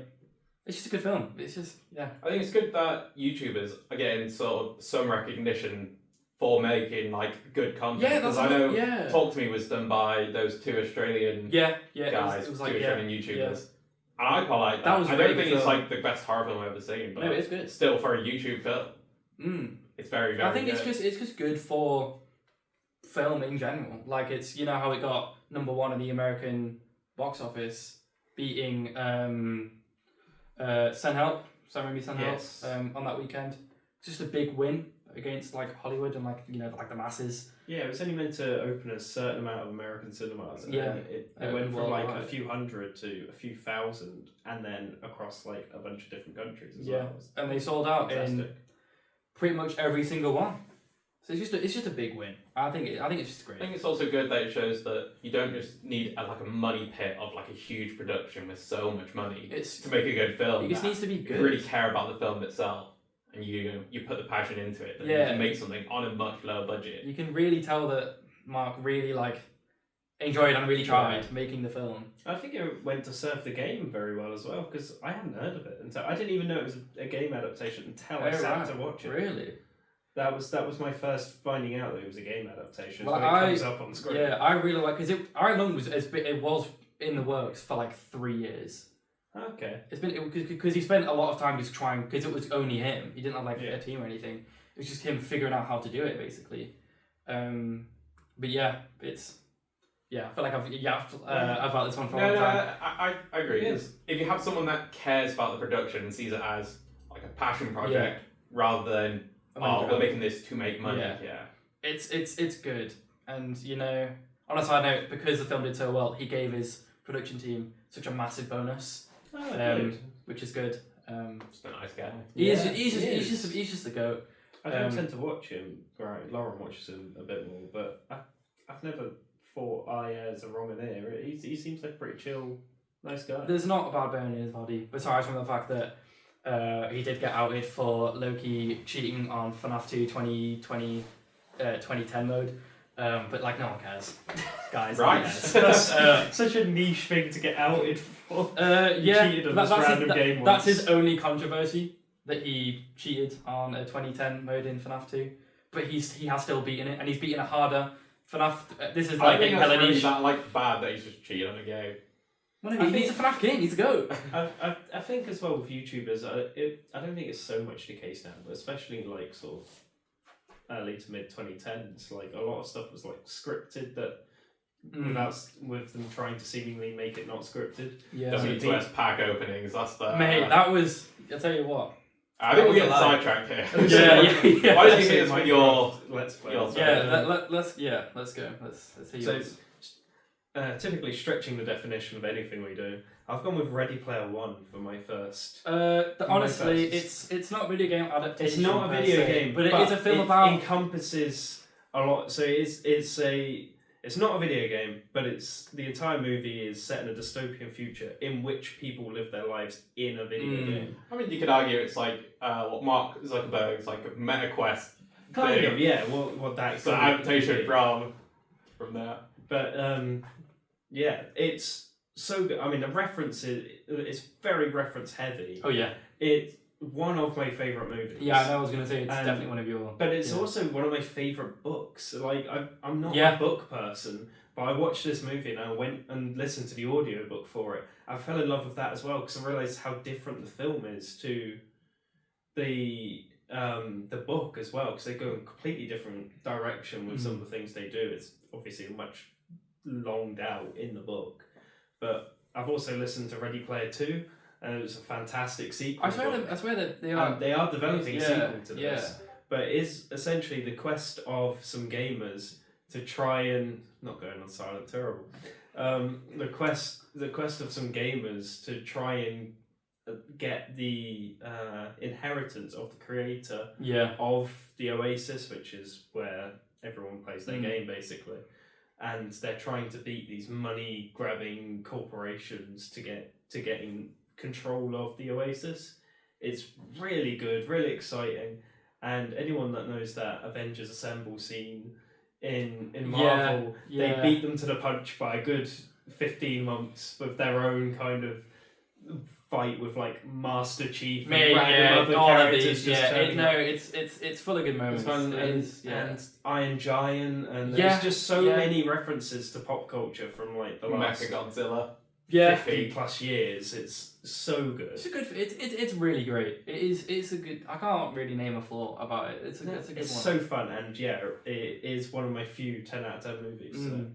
Speaker 3: It's just a good film. It's just
Speaker 4: I think it's good that YouTubers are getting sort of some recognition for making like good content.
Speaker 3: Yeah,
Speaker 4: because
Speaker 3: that's
Speaker 4: I know
Speaker 3: yeah.
Speaker 4: Talk to Me was done by those two Australian
Speaker 3: Yeah,
Speaker 4: guys,
Speaker 3: it was
Speaker 4: two
Speaker 3: like
Speaker 4: Australian YouTubers. And I quite like that.
Speaker 3: That was
Speaker 4: I
Speaker 3: a
Speaker 4: don't
Speaker 3: really
Speaker 4: think
Speaker 3: good
Speaker 4: it's
Speaker 3: film.
Speaker 4: like the best horror film I've ever seen, but
Speaker 3: No, it's good.
Speaker 4: still for a YouTube film, it's very, very
Speaker 3: I think
Speaker 4: good.
Speaker 3: it's just good for film in general. Like it's how it got #1 in the American box office, beating Send Help, Sam Raimi's Send
Speaker 1: Yes.
Speaker 3: Help on that weekend. It's just a big win against like Hollywood and like the masses.
Speaker 1: Yeah, it was only meant to open a certain amount of American cinemas. And
Speaker 3: Yeah.
Speaker 1: then it went from like a
Speaker 3: Worldwide.
Speaker 1: few hundred to a few thousand, and then across like a bunch of different countries as
Speaker 3: Yeah.
Speaker 1: well. It was
Speaker 3: And they sold out in
Speaker 1: fantastic.
Speaker 3: pretty much every single one. So it's just a big win. I think it's just
Speaker 4: I
Speaker 3: great.
Speaker 4: think it's also good that it shows that you don't just need a money pit of like a huge production with so much money
Speaker 3: It's
Speaker 4: to make a good film.
Speaker 3: it just
Speaker 4: that
Speaker 3: needs to be
Speaker 4: you
Speaker 3: good.
Speaker 4: really care about the film itself, and you put the passion into it. Then you
Speaker 3: Yeah.
Speaker 4: can make something on a much lower budget.
Speaker 3: You can really tell that Mark really enjoyed and really tried making the film.
Speaker 1: I think it went to serve the game very well as well, because I hadn't heard of it until I didn't even know it was a game adaptation until I sat to watch it.
Speaker 3: Really?
Speaker 1: That was my first finding out that it was a game adaptation.
Speaker 3: Well,
Speaker 1: when it comes up on screen.
Speaker 3: Yeah, I really like because Iron Lung was it was in the works for like 3 years.
Speaker 1: Okay.
Speaker 3: It's been because he spent a lot of time just trying because it was only him. He didn't have
Speaker 1: Yeah.
Speaker 3: a team or anything. It was just him figuring out how to do it basically. But yeah, I feel like I've about this one for a long time.
Speaker 4: I agree.
Speaker 1: Yeah.
Speaker 4: 'Cause if you have someone that cares about the production and sees it as like a passion project rather than we're making this to make money.
Speaker 3: Yeah. It's good, and on a side note, because the film did so well, he gave his production team such a massive bonus,
Speaker 1: Oh, good.
Speaker 3: which is good.
Speaker 4: Just a nice guy.
Speaker 3: He's
Speaker 1: Yeah, he is.
Speaker 3: just the goat.
Speaker 1: I don't tend to watch him. Right, Lauren watches him a bit more, but I've never thought, there's a wrong in here. He seems like a pretty chill, nice guy.
Speaker 3: There's not a bad bone in his body, besides from the fact that he did get outed for Loki cheating on FNAF 2 2010 mode. But no one cares, guys.
Speaker 4: Right.
Speaker 3: No one cares.
Speaker 1: That's such a niche thing to get outed for.
Speaker 3: Yeah,
Speaker 1: cheated on this random game
Speaker 3: that's
Speaker 1: once.
Speaker 3: his only controversy. that he cheated on a 2010 mode in FNAF 2, but he has still beaten it, and he's beaten it harder. FNAF, this is
Speaker 4: I
Speaker 3: like
Speaker 4: think
Speaker 3: getting
Speaker 4: that's
Speaker 3: hella
Speaker 4: really
Speaker 3: niche.
Speaker 4: that like bad that he's just cheated on a game.
Speaker 3: Well, no, it's a FNAF game, he's a go.
Speaker 1: I think as well with YouTubers, I don't think it's so much the case now, but especially like sort of early to mid 2010s, like a lot of stuff was like scripted that with them trying to seemingly make it not scripted.
Speaker 3: Yeah.
Speaker 4: W2S pack openings, that's the...
Speaker 3: Mate, that was, I'll tell you what.
Speaker 4: I think we're getting
Speaker 3: that was
Speaker 4: sidetracked here.
Speaker 3: Yeah.
Speaker 4: Why do you think it's with your...
Speaker 1: Let's play.
Speaker 4: your-
Speaker 3: Let's go. Let's hear
Speaker 1: So,
Speaker 3: yours.
Speaker 1: typically stretching the definition of anything we do, I've gone with Ready Player One for my first.
Speaker 3: Honestly,
Speaker 1: first.
Speaker 3: it's not a video game adaptation.
Speaker 1: It's not a
Speaker 3: per
Speaker 1: video
Speaker 3: se,
Speaker 1: game,
Speaker 3: but it is a film
Speaker 1: it
Speaker 3: about.
Speaker 1: encompasses a lot. So it's not a video game, but the entire movie is set in a dystopian future in which people live their lives in a video game.
Speaker 4: I mean, you could argue it's like what Mark Zuckerberg's like a MetaQuest
Speaker 1: Kind
Speaker 4: thing.
Speaker 1: of, yeah. What that
Speaker 4: It's an
Speaker 1: kind of
Speaker 4: adaptation
Speaker 1: could be.
Speaker 4: from there.
Speaker 1: But yeah, it's so good. I mean, the references, it's very reference heavy.
Speaker 3: Oh yeah.
Speaker 1: It's one of my favourite movies.
Speaker 3: Yeah, I know. I was gonna say it's
Speaker 1: And-
Speaker 3: definitely one of your.
Speaker 1: But it's
Speaker 3: yeah.
Speaker 1: also one of my favourite books. Like, I'm not
Speaker 3: Yeah.
Speaker 1: a book person, but I watched this movie and I went and listened to the audiobook for it. I fell in love with that as well because I realised how different the film is to the book as well, because they go in a completely different direction with some of the things they do. It's obviously much longed out in the book. But I've also listened to Ready Player 2, and it was a fantastic sequel.
Speaker 3: I swear that they are.
Speaker 1: They are developing a
Speaker 3: Yeah,
Speaker 1: sequel to
Speaker 3: yeah.
Speaker 1: this, but it is essentially the quest of some gamers to try and not going on silent terrible. The quest of some gamers to try and get the inheritance of the creator
Speaker 3: Yeah.
Speaker 1: of the Oasis, which is where everyone plays their game basically, and they're trying to beat these money grabbing corporations to get in control of the Oasis. It's really good, really exciting, and anyone that knows that Avengers Assemble scene in Marvel,
Speaker 3: Yeah.
Speaker 1: they beat them to the punch by a good 15 months with their own kind of fight with like Master Chief
Speaker 3: Mate,
Speaker 1: and random
Speaker 3: yeah,
Speaker 1: other
Speaker 3: all of
Speaker 1: characters
Speaker 3: these,
Speaker 1: just
Speaker 3: yeah.
Speaker 1: turning up.
Speaker 3: It's full of good moments.
Speaker 1: It's fun,
Speaker 3: It is, yeah.
Speaker 1: and Iron Giant, and
Speaker 3: Yeah,
Speaker 1: there's just so
Speaker 3: yeah.
Speaker 1: many references to pop culture from like the last
Speaker 4: Mechagodzilla.
Speaker 3: Yeah.
Speaker 1: 50 plus years. It's so good.
Speaker 3: It's a good. It's really great. It's a good. I can't really name a flaw about it. It's a good
Speaker 1: It's
Speaker 3: one.
Speaker 1: so fun, and yeah, it is one of my few 10 out of 10 movies. So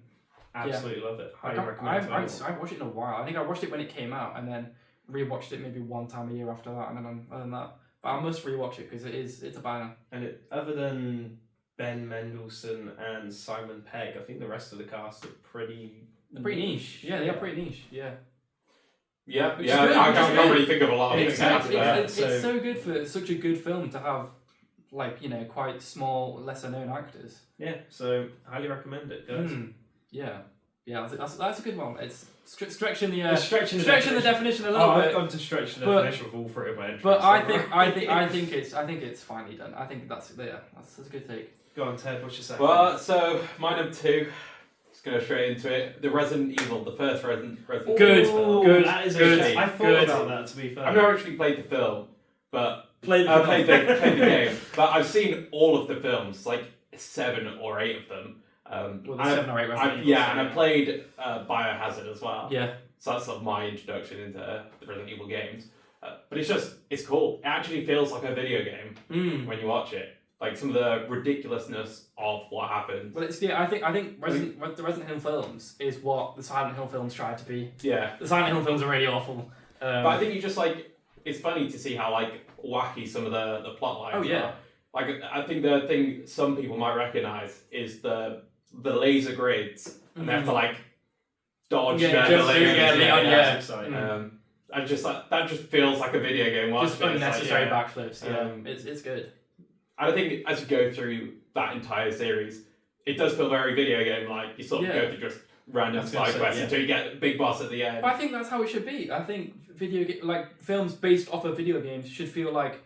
Speaker 1: absolutely love it. Highly recommend it.
Speaker 3: I've watched it in a while. I think I watched it when it came out, and then rewatched it maybe one time a year after that, and then other than that. But I must rewatch it because it's a banger.
Speaker 1: And other than Ben Mendelsohn and Simon Pegg, I think the rest of the cast are pretty
Speaker 3: niche. Yeah, they are pretty niche. Yeah.
Speaker 4: Yeah,
Speaker 3: Which
Speaker 4: yeah.
Speaker 3: is good,
Speaker 4: I
Speaker 3: which is
Speaker 4: can't
Speaker 3: good.
Speaker 4: really think of a lot of things
Speaker 1: Exactly.
Speaker 4: after that.
Speaker 3: It's so good for such a good film to have, like, quite small, lesser known actors.
Speaker 1: Yeah, so highly recommend it, guys.
Speaker 3: Yeah, that's a good one. It's stretching the
Speaker 1: Stretching the
Speaker 3: definition a little
Speaker 1: I've
Speaker 3: bit.
Speaker 1: gone to stretch the
Speaker 3: But-
Speaker 1: definition of all three of my entries.
Speaker 3: But I
Speaker 1: so-
Speaker 3: think it's finely done. I think that's a good take.
Speaker 1: Go on, Ted. What's your second?
Speaker 4: Well, so my number two. Just going straight into it. The Resident Evil, the first Resident Evil.
Speaker 3: Good,
Speaker 1: Ooh,
Speaker 3: good,
Speaker 1: that is a
Speaker 3: good,
Speaker 1: shame. I thought
Speaker 3: good.
Speaker 1: about that, to be fair.
Speaker 4: I've never actually played the film, but
Speaker 1: played
Speaker 4: I played the game. But I've seen all of the films, like 7 or 8 of them.
Speaker 3: Well, there's 7 or 8 Resident Evil.
Speaker 4: Yeah, and I played Biohazard as well.
Speaker 3: Yeah.
Speaker 4: So that's sort of my introduction into the Resident Evil games. But it's cool. It actually feels like a video game when you watch it. Like some of the ridiculousness of what happened.
Speaker 3: Well, I think the Resident Hill films is what the Silent Hill films tried to be.
Speaker 4: Yeah.
Speaker 3: The Silent Hill films are really awful.
Speaker 4: But I think you just it's funny to see how wacky some of the plot lines
Speaker 3: Oh, yeah.
Speaker 4: are. Like I think the thing some people might recognise is the laser grids, and they have to dodge the lasers.
Speaker 1: Exciting.
Speaker 4: I just that just feels like a video game.
Speaker 3: Just
Speaker 4: watching it.
Speaker 3: unnecessary
Speaker 4: It's like,
Speaker 3: backflips. Yeah, it's good.
Speaker 4: I think as you go through that entire series, it does feel very video game like. You sort of go through just random
Speaker 1: was gonna
Speaker 4: side
Speaker 1: say,
Speaker 4: quests
Speaker 1: yeah.
Speaker 4: until you get a big boss at the end.
Speaker 3: But I think that's how it should be. I think films based off of video games should feel like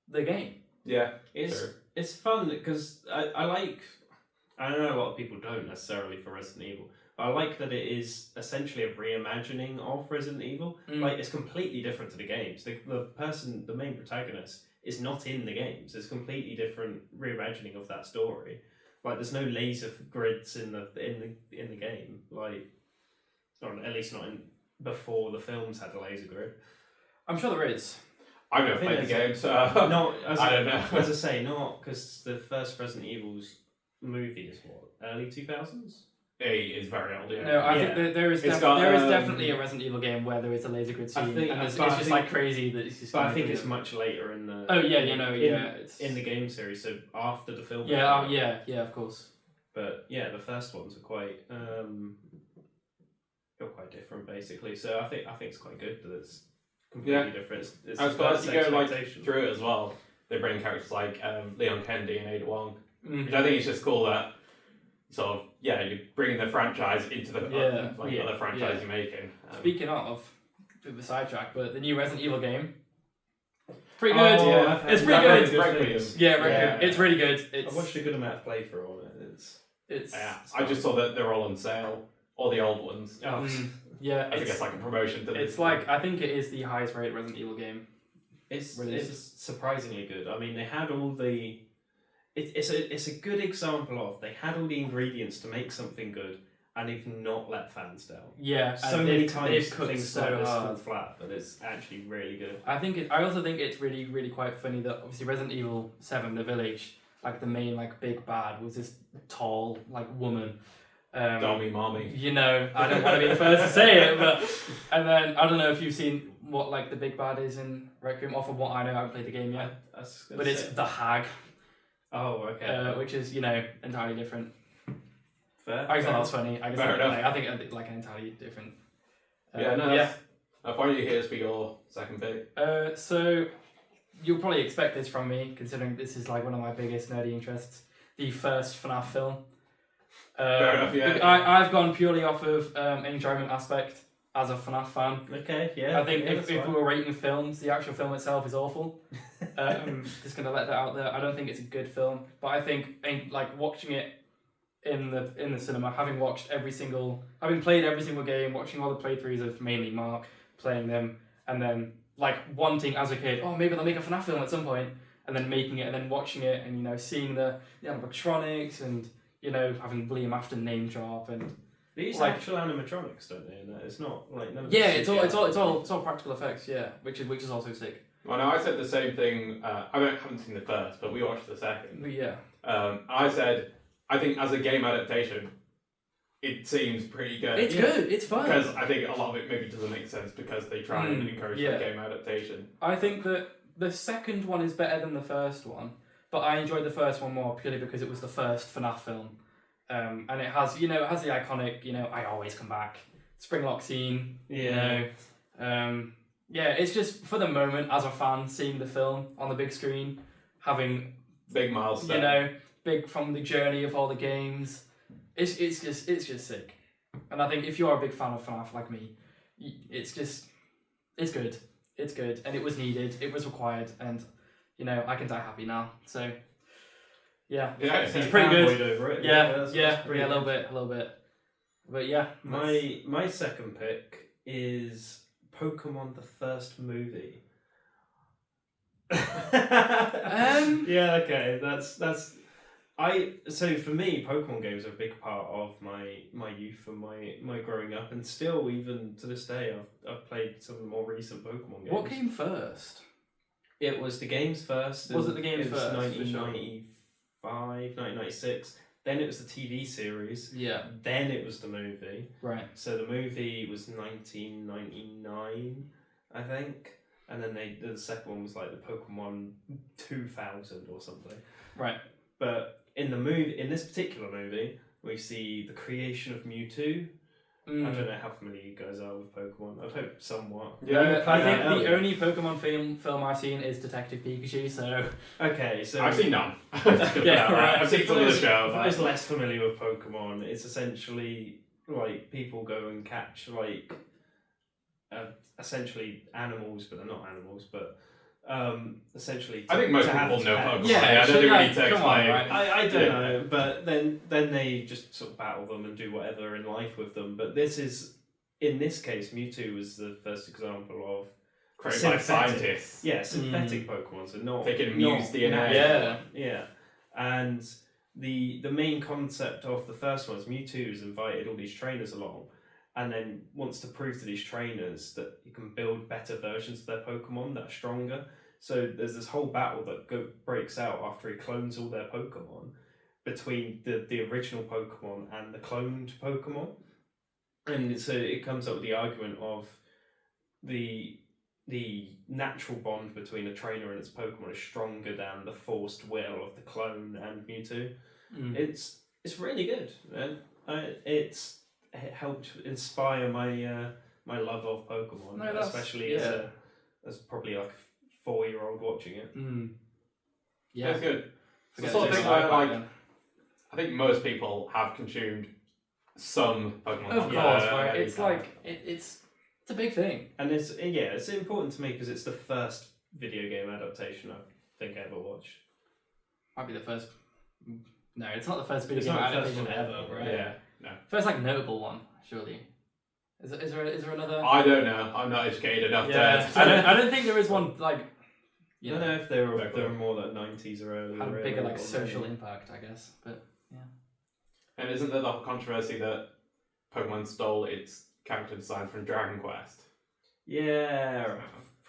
Speaker 3: the game.
Speaker 4: Yeah,
Speaker 1: It's fun because I know a lot of people don't necessarily for Resident Evil, but I like that it is essentially a reimagining of Resident Evil. Like, it's completely different to the games. The main protagonist, is not in the games. It's a completely different reimagining of that story. Like, there's no laser grids in the game. Like, at least not before the films had a laser grid.
Speaker 3: I'm sure there is.
Speaker 4: I've never played the game, so
Speaker 1: not.
Speaker 4: I don't know.
Speaker 1: As I say, not because the first Resident Evil's movie is what, early 2000s.
Speaker 4: It is very old. Yeah.
Speaker 3: No, I think that there is definitely a Resident Evil game where there is a laser grid scene, and it's just like crazy that it's just.
Speaker 1: But I think it's much later in the.
Speaker 3: Oh yeah, it's
Speaker 1: in the game series, so after the film.
Speaker 3: Yeah, yeah, of course.
Speaker 1: But yeah, the first ones are quite different, basically. So I think it's quite good that it's completely different. It's
Speaker 4: as far as you go like through it as well, they bring characters like Leon Kennedy and Ada Wong, which I think is just cool that. Sort of, you're bringing the franchise into the other franchise you're making.
Speaker 3: Speaking of, bit of a sidetrack, but the new Resident Evil game, pretty good. It's pretty good. It's really good.
Speaker 1: I've watched a good amount of playthrough on it. It's
Speaker 4: I just saw that they're all on sale, all the old ones.
Speaker 1: Oh.
Speaker 3: Yeah,
Speaker 4: I think it's like a promotion to.
Speaker 3: It's like I think it is the highest rated Resident Evil game.
Speaker 1: It's surprisingly good. I mean, they had all the. It's a good example of they had all the ingredients to make something good and they've not let fans down.
Speaker 3: Yeah,
Speaker 1: so many times
Speaker 3: cooked
Speaker 1: things
Speaker 3: so
Speaker 1: like this
Speaker 3: hard.
Speaker 1: fall flat, but it's actually really good.
Speaker 3: I also think it's really, really quite funny that obviously Resident Evil 7, the village, like the main like big bad was this tall like woman.
Speaker 4: Dommy mommy.
Speaker 3: You know, I don't want to be the first to say it, but and then I don't know if you've seen what like the big bad is in Requiem. Or from what I know, I haven't played the game yet, but it's the Hag.
Speaker 1: Oh, okay.
Speaker 3: Which is, entirely different.
Speaker 1: Fair.
Speaker 3: I just thought that was funny. I think like an entirely different.
Speaker 4: I'll find you here for your second pick.
Speaker 3: So you'll probably expect this from me, considering this is like one of my biggest nerdy interests. The first FNAF film.
Speaker 4: Fair enough, yeah.
Speaker 3: I've gone purely off of enjoyment aspect as a FNAF fan.
Speaker 1: Okay, yeah.
Speaker 3: I think if we were rating films, the actual film itself is awful. Just gonna let that out there. I don't think it's a good film, but I think like watching it in the cinema, having played every single game, watching all the playthroughs of mainly Mark playing them, and then like wanting as a kid, oh maybe they'll make a FNAF film at some point, and then making it, and then watching it, and seeing the animatronics, and having Liam Afton name drop, and
Speaker 1: they use actual animatronics, don't they? And it's not like none of
Speaker 3: it's all practical effects, which is also sick.
Speaker 4: Well, no, I said the same thing. I haven't seen the first, but we watched the second.
Speaker 3: Yeah.
Speaker 4: I said, I think as a game adaptation, it seems pretty good.
Speaker 3: It's good. It's fun.
Speaker 4: Because I think a lot of it maybe doesn't make sense because they try and encourage that game adaptation.
Speaker 3: I think that the second one is better than the first one, but I enjoyed the first one more purely because it was the first FNAF film. And it has, the iconic, I always come back, Springlock scene. It's just for the moment as a fan seeing the film on the big screen, having
Speaker 4: big milestone,
Speaker 3: big from the journey of all the games. It's just sick, and I think if you're a big fan of FNAF like me, it's good, and it was needed, it was required, and I can die happy now. So. Yeah, it's pretty good.
Speaker 1: Over it.
Speaker 3: A little bit. But yeah.
Speaker 1: My second pick is Pokemon the first movie. Yeah, okay. So for me, Pokemon games are a big part of my youth and my growing up, and still even to this day I've played some of the more recent Pokemon games.
Speaker 3: What came first?
Speaker 1: It was the games first.
Speaker 3: Was it the games first?
Speaker 1: 1996. Then it was the TV series.
Speaker 3: Yeah.
Speaker 1: Then it was the movie.
Speaker 3: Right.
Speaker 1: So the movie was 1999, I think. And then the second one was like the Pokemon 2000 or something.
Speaker 3: Right.
Speaker 1: But in this particular movie, we see the creation of Mewtwo. I don't know how familiar you guys are with Pokemon. I hope somewhat.
Speaker 3: Yeah, I think the only Pokemon film I've seen is Detective Pikachu. So
Speaker 1: okay, so
Speaker 4: I've seen none.
Speaker 3: Right.
Speaker 4: I've seen some of the show.
Speaker 1: If I was less familiar with Pokemon, it's essentially like people go and catch like essentially animals, but they're not animals, but Essentially,
Speaker 4: I think most
Speaker 1: to have
Speaker 4: people
Speaker 1: to
Speaker 4: know
Speaker 1: pet.
Speaker 4: Pokemon.
Speaker 3: Yeah,
Speaker 4: I don't
Speaker 3: so,
Speaker 4: think we
Speaker 3: like,
Speaker 4: need to
Speaker 3: come on,
Speaker 4: explain.
Speaker 3: right?
Speaker 1: I don't
Speaker 4: Yeah.
Speaker 1: know, but then they just sort of battle them and do whatever in life with them. But in this case, Mewtwo was the first example of
Speaker 4: Created by
Speaker 1: synthetic.
Speaker 4: scientists.
Speaker 1: Yeah, synthetic Pokemon, so not
Speaker 4: Taking
Speaker 1: not
Speaker 4: Mew's DNA.
Speaker 1: natural. Yeah, and the main concept of the first one is Mewtwo's invited all these trainers along, and then wants to prove to these trainers that you can build better versions of their Pokemon that are stronger. So there's this whole battle that breaks out after he clones all their Pokemon between the original Pokemon and the cloned Pokemon. And so it comes up with the argument of the natural bond between a trainer and its Pokemon is stronger than the forced will of the clone and Mewtwo. It's really good, and it helped inspire my love of Pokemon,
Speaker 3: No, that's-
Speaker 1: especially as probably like a 4-year-old watching it.
Speaker 3: Yeah,
Speaker 4: That's good. It's the
Speaker 3: Forget
Speaker 4: sort of
Speaker 3: to
Speaker 4: thing
Speaker 3: do
Speaker 4: where,
Speaker 3: that
Speaker 4: like,
Speaker 3: then.
Speaker 4: I think most people have consumed some Pokemon.
Speaker 3: Of
Speaker 4: content
Speaker 3: course,
Speaker 4: at
Speaker 3: right?
Speaker 4: any
Speaker 3: It's
Speaker 4: time.
Speaker 3: like it's a big thing.
Speaker 1: And it's important to me because it's the first video game adaptation I think I ever watched.
Speaker 3: Might be the first. No, it's not the first video
Speaker 1: It's
Speaker 3: game
Speaker 1: not the first
Speaker 3: adaptation
Speaker 1: one.
Speaker 3: ever, right?
Speaker 4: Yeah, no.
Speaker 3: First, like, notable one, surely. Is there another?
Speaker 4: I don't know. I'm not educated enough
Speaker 3: Yeah,
Speaker 4: to.
Speaker 3: I don't think there is one like.
Speaker 1: I
Speaker 3: You
Speaker 1: don't
Speaker 3: know,
Speaker 1: know if they were
Speaker 4: Exactly.
Speaker 1: more like 90s or earlier.
Speaker 3: had a
Speaker 1: really,
Speaker 3: bigger like
Speaker 1: or
Speaker 3: social
Speaker 1: maybe-
Speaker 3: impact, I guess. But
Speaker 4: And isn't there the whole controversy that Pokemon stole its character design from Dragon Quest?
Speaker 1: Yeah,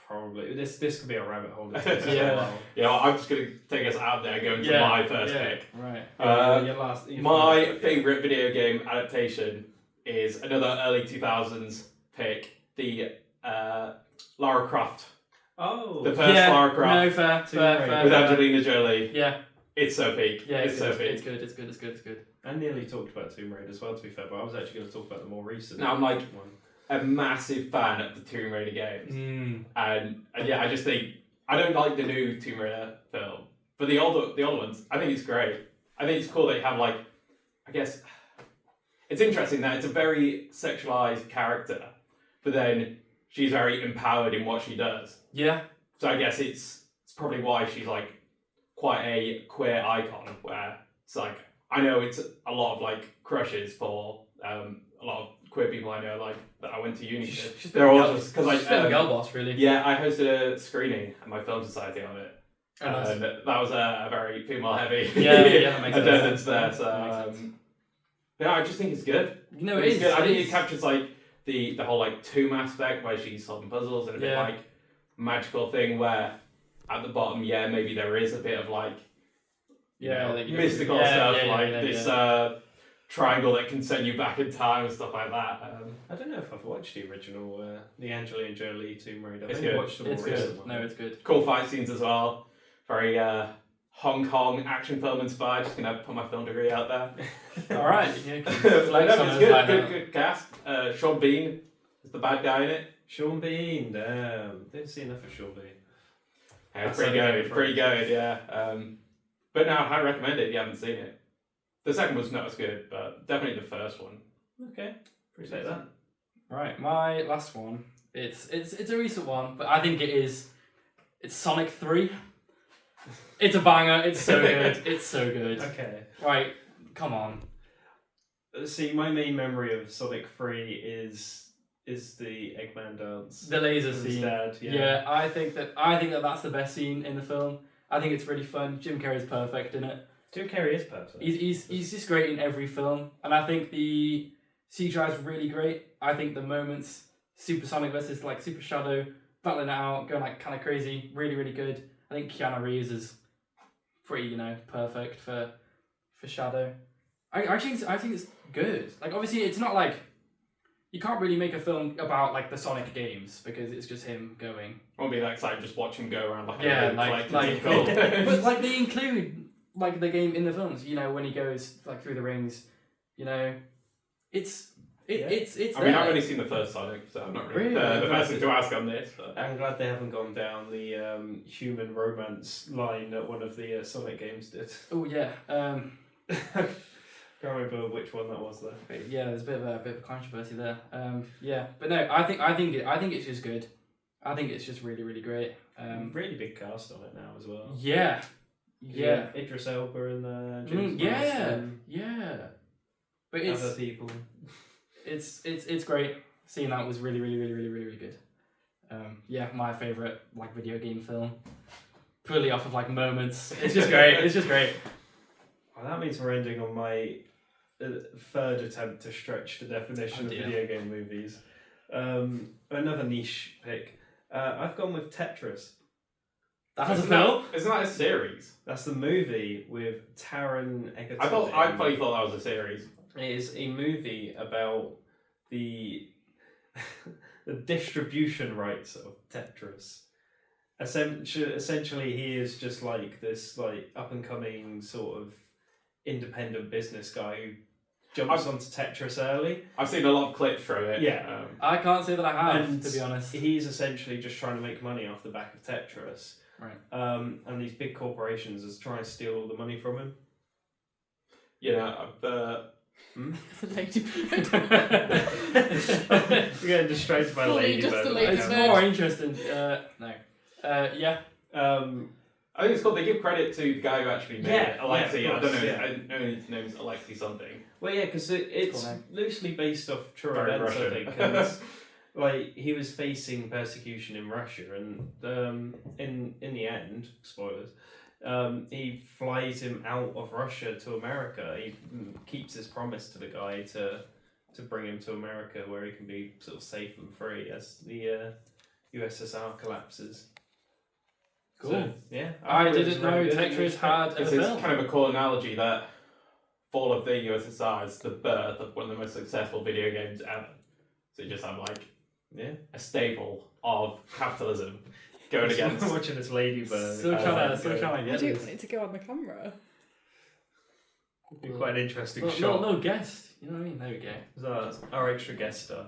Speaker 1: probably. This could be a rabbit hole.
Speaker 3: Yeah.
Speaker 4: Yeah, well, I'm just going to take us out there going to
Speaker 3: Yeah,
Speaker 4: my first
Speaker 3: yeah.
Speaker 4: pick.
Speaker 3: right.
Speaker 1: Your
Speaker 4: My
Speaker 1: first pick.
Speaker 4: favourite video game adaptation is another early 2000s pick, the Lara Croft.
Speaker 1: Oh,
Speaker 4: The first Lara Croft
Speaker 3: No, fair,
Speaker 1: Tomb
Speaker 3: fair,
Speaker 1: Raider.
Speaker 3: fair.
Speaker 4: with
Speaker 3: fair.
Speaker 4: Angelina Jolie.
Speaker 3: Yeah,
Speaker 4: It's so peak.
Speaker 3: yeah,
Speaker 4: it's so
Speaker 3: good.
Speaker 4: peak.
Speaker 3: It's good. It's good. It's good. It's good.
Speaker 1: I nearly talked about Tomb Raider as well, to be fair, but I was actually going to talk about the more recent
Speaker 4: No, I'm like-
Speaker 1: one.
Speaker 4: A massive fan of the Tomb Raider games.
Speaker 3: Mm.
Speaker 4: And yeah, I just think I don't like the new Tomb Raider film, but the older ones, I think it's great. I think it's cool that you have like, I guess, it's interesting that it's a very sexualized character, but then she's very empowered in what she does.
Speaker 3: Yeah,
Speaker 4: So I guess it's probably why she's like quite a queer icon. Where it's like I know it's a lot of like crushes for a lot of queer people I know, like that I went to uni with.
Speaker 3: she's
Speaker 4: They're
Speaker 3: been a
Speaker 4: all
Speaker 3: girl-
Speaker 4: just because
Speaker 3: she's been a
Speaker 4: like
Speaker 3: girl boss, really.
Speaker 4: yeah, I hosted a screening at my film society of it.
Speaker 3: Oh, nice.
Speaker 4: And that was a very female heavy
Speaker 3: Yeah, that makes sense.
Speaker 4: attendance there. So
Speaker 3: That makes sense.
Speaker 4: yeah, I just think it's good.
Speaker 3: You know,
Speaker 4: It's
Speaker 3: it is.
Speaker 4: good. I think
Speaker 3: is.
Speaker 4: it captures like the whole like tomb aspect where she's solving puzzles and a bit
Speaker 3: Yeah.
Speaker 4: like magical thing where at the bottom, yeah, maybe there is a bit of like you
Speaker 3: Yeah,
Speaker 4: know,
Speaker 3: like, you-
Speaker 4: mystical
Speaker 3: yeah,
Speaker 4: stuff,
Speaker 3: yeah,
Speaker 4: like
Speaker 3: yeah,
Speaker 4: this triangle that can send you back in time and stuff like that.
Speaker 1: I don't know if I've watched the original, the Angelina Jolie Tomb Raider.
Speaker 4: It's
Speaker 1: I've only
Speaker 4: good.
Speaker 1: watched the more
Speaker 3: It's
Speaker 1: recent
Speaker 3: good.
Speaker 1: one.
Speaker 3: No, it's good.
Speaker 4: Cool fight scenes as well. Very Hong Kong action film inspired. Just gonna put my film degree out there.
Speaker 3: All right. Yeah,
Speaker 4: But
Speaker 3: flex
Speaker 4: no,
Speaker 3: on
Speaker 4: it's
Speaker 3: us
Speaker 4: good,
Speaker 3: like
Speaker 4: good,
Speaker 3: that.
Speaker 4: good cast. Sean Bean is the bad guy in it.
Speaker 1: Sean Bean, damn. Didn't see enough of Sean Bean.
Speaker 4: Yeah, it's
Speaker 1: That's
Speaker 4: pretty
Speaker 1: only
Speaker 4: good.
Speaker 1: good for
Speaker 4: Pretty
Speaker 1: us.
Speaker 4: good, yeah. But no, I recommend it if you haven't seen it. The second was not as good, but definitely the first one.
Speaker 1: Okay, appreciate that.
Speaker 3: Right, my last one. It's a recent one, but I think it's Sonic 3. It's a banger. It's so good. It's so good.
Speaker 1: Okay.
Speaker 3: Right, come on.
Speaker 1: See, my main memory of Sonic 3 is the Eggman dance.
Speaker 3: The laser
Speaker 1: with his
Speaker 3: scene.
Speaker 1: dad,
Speaker 3: Yeah, I think that that's the best scene in the film. I think it's really fun. Jim Carrey's perfect in it.
Speaker 1: Jim Carrey is perfect.
Speaker 3: He's just great in every film, and I think the CGI is really great. I think the moments Super Sonic versus like Super Shadow battling it out, going like kind of crazy, really really good. I think Keanu Reeves is pretty perfect for Shadow. I think it's good. Like obviously it's not like you can't really make a film about like the Sonic games because it's just him going.
Speaker 4: Won't be that exciting just watch him go around like
Speaker 3: Yeah,
Speaker 4: a
Speaker 3: like
Speaker 4: cool.
Speaker 3: but like they include like the game in the films. When he goes like through the rings, it's it's
Speaker 4: I
Speaker 3: there.
Speaker 4: mean, I've only seen the first Sonic, so I'm not really,
Speaker 3: Really?
Speaker 4: the person to ask on this. But
Speaker 1: I'm glad they haven't gone down the human romance line that one of the Sonic games did.
Speaker 3: Oh yeah,
Speaker 1: Can't remember which one that was though.
Speaker 3: but yeah. There's a bit of a controversy there. Yeah, but no, I think it's just good. I think it's just really, really great.
Speaker 1: Really big cast on it now as well.
Speaker 3: Yeah. Yeah.
Speaker 1: Idris Elba and
Speaker 3: Yeah. Yeah. But it's
Speaker 1: other people.
Speaker 3: it's great. Seeing that was really, really, really, really, really, really good. Yeah, my favourite like video game film. Purely off of like moments. It's just great. It's just great.
Speaker 1: Well, that means we're ending on my third attempt to stretch the definition of video game movies. Another niche pick. I've gone with Tetris.
Speaker 3: That's a film.
Speaker 4: Isn't that a series?
Speaker 1: That's the movie with Taron Egerton.
Speaker 4: I probably thought that was a series.
Speaker 1: It is a movie about the the distribution rights of Tetris. Essentially, he is just like this like up and coming sort of independent business guy who jumps onto Tetris early.
Speaker 4: I've seen a lot of clips from it.
Speaker 1: Yeah.
Speaker 3: I can't say that I have,
Speaker 1: And
Speaker 3: to be honest.
Speaker 1: He's essentially just trying to make money off the back of Tetris.
Speaker 3: Right.
Speaker 1: And these big corporations are trying to steal all the money from him.
Speaker 4: Yeah,
Speaker 2: It's a lady bird.
Speaker 1: You're getting distracted by
Speaker 2: Fully
Speaker 1: Lady
Speaker 2: just
Speaker 1: Bird.
Speaker 2: a lady
Speaker 3: It's
Speaker 2: bird.
Speaker 3: more interesting. No. Yeah.
Speaker 4: I think it's called. They give credit to the guy who actually made it, Alexei.
Speaker 1: yeah,
Speaker 4: I
Speaker 1: of
Speaker 4: don't know.
Speaker 1: course,
Speaker 4: I know his name's Alexei something.
Speaker 1: Well, yeah, because it's
Speaker 3: Cool name.
Speaker 1: loosely based off true
Speaker 4: Very
Speaker 1: events,
Speaker 4: Russian.
Speaker 1: I think. And like he was facing persecution in Russia, and in the end, spoilers, he flies him out of Russia to America. He keeps his promise to the guy to bring him to America, where he can be sort of safe and free as the USSR collapses.
Speaker 3: Cool.
Speaker 1: So, yeah,
Speaker 3: I
Speaker 1: thought it was
Speaker 3: didn't know
Speaker 1: really good.
Speaker 3: Tetris had a
Speaker 4: It's
Speaker 3: film.
Speaker 4: kind of a cool analogy that fall of the USSR is the birth of one of the most successful video games ever. So you just have like a staple of capitalism going against.
Speaker 1: Watching this ladybird.
Speaker 3: Still trying to
Speaker 2: I
Speaker 3: get
Speaker 2: do
Speaker 3: this.
Speaker 2: want it to go on the camera.
Speaker 1: It'd be quite an interesting
Speaker 3: Little,
Speaker 1: shot.
Speaker 3: little guest. You know what I mean? There we go.
Speaker 1: So our extra guest star.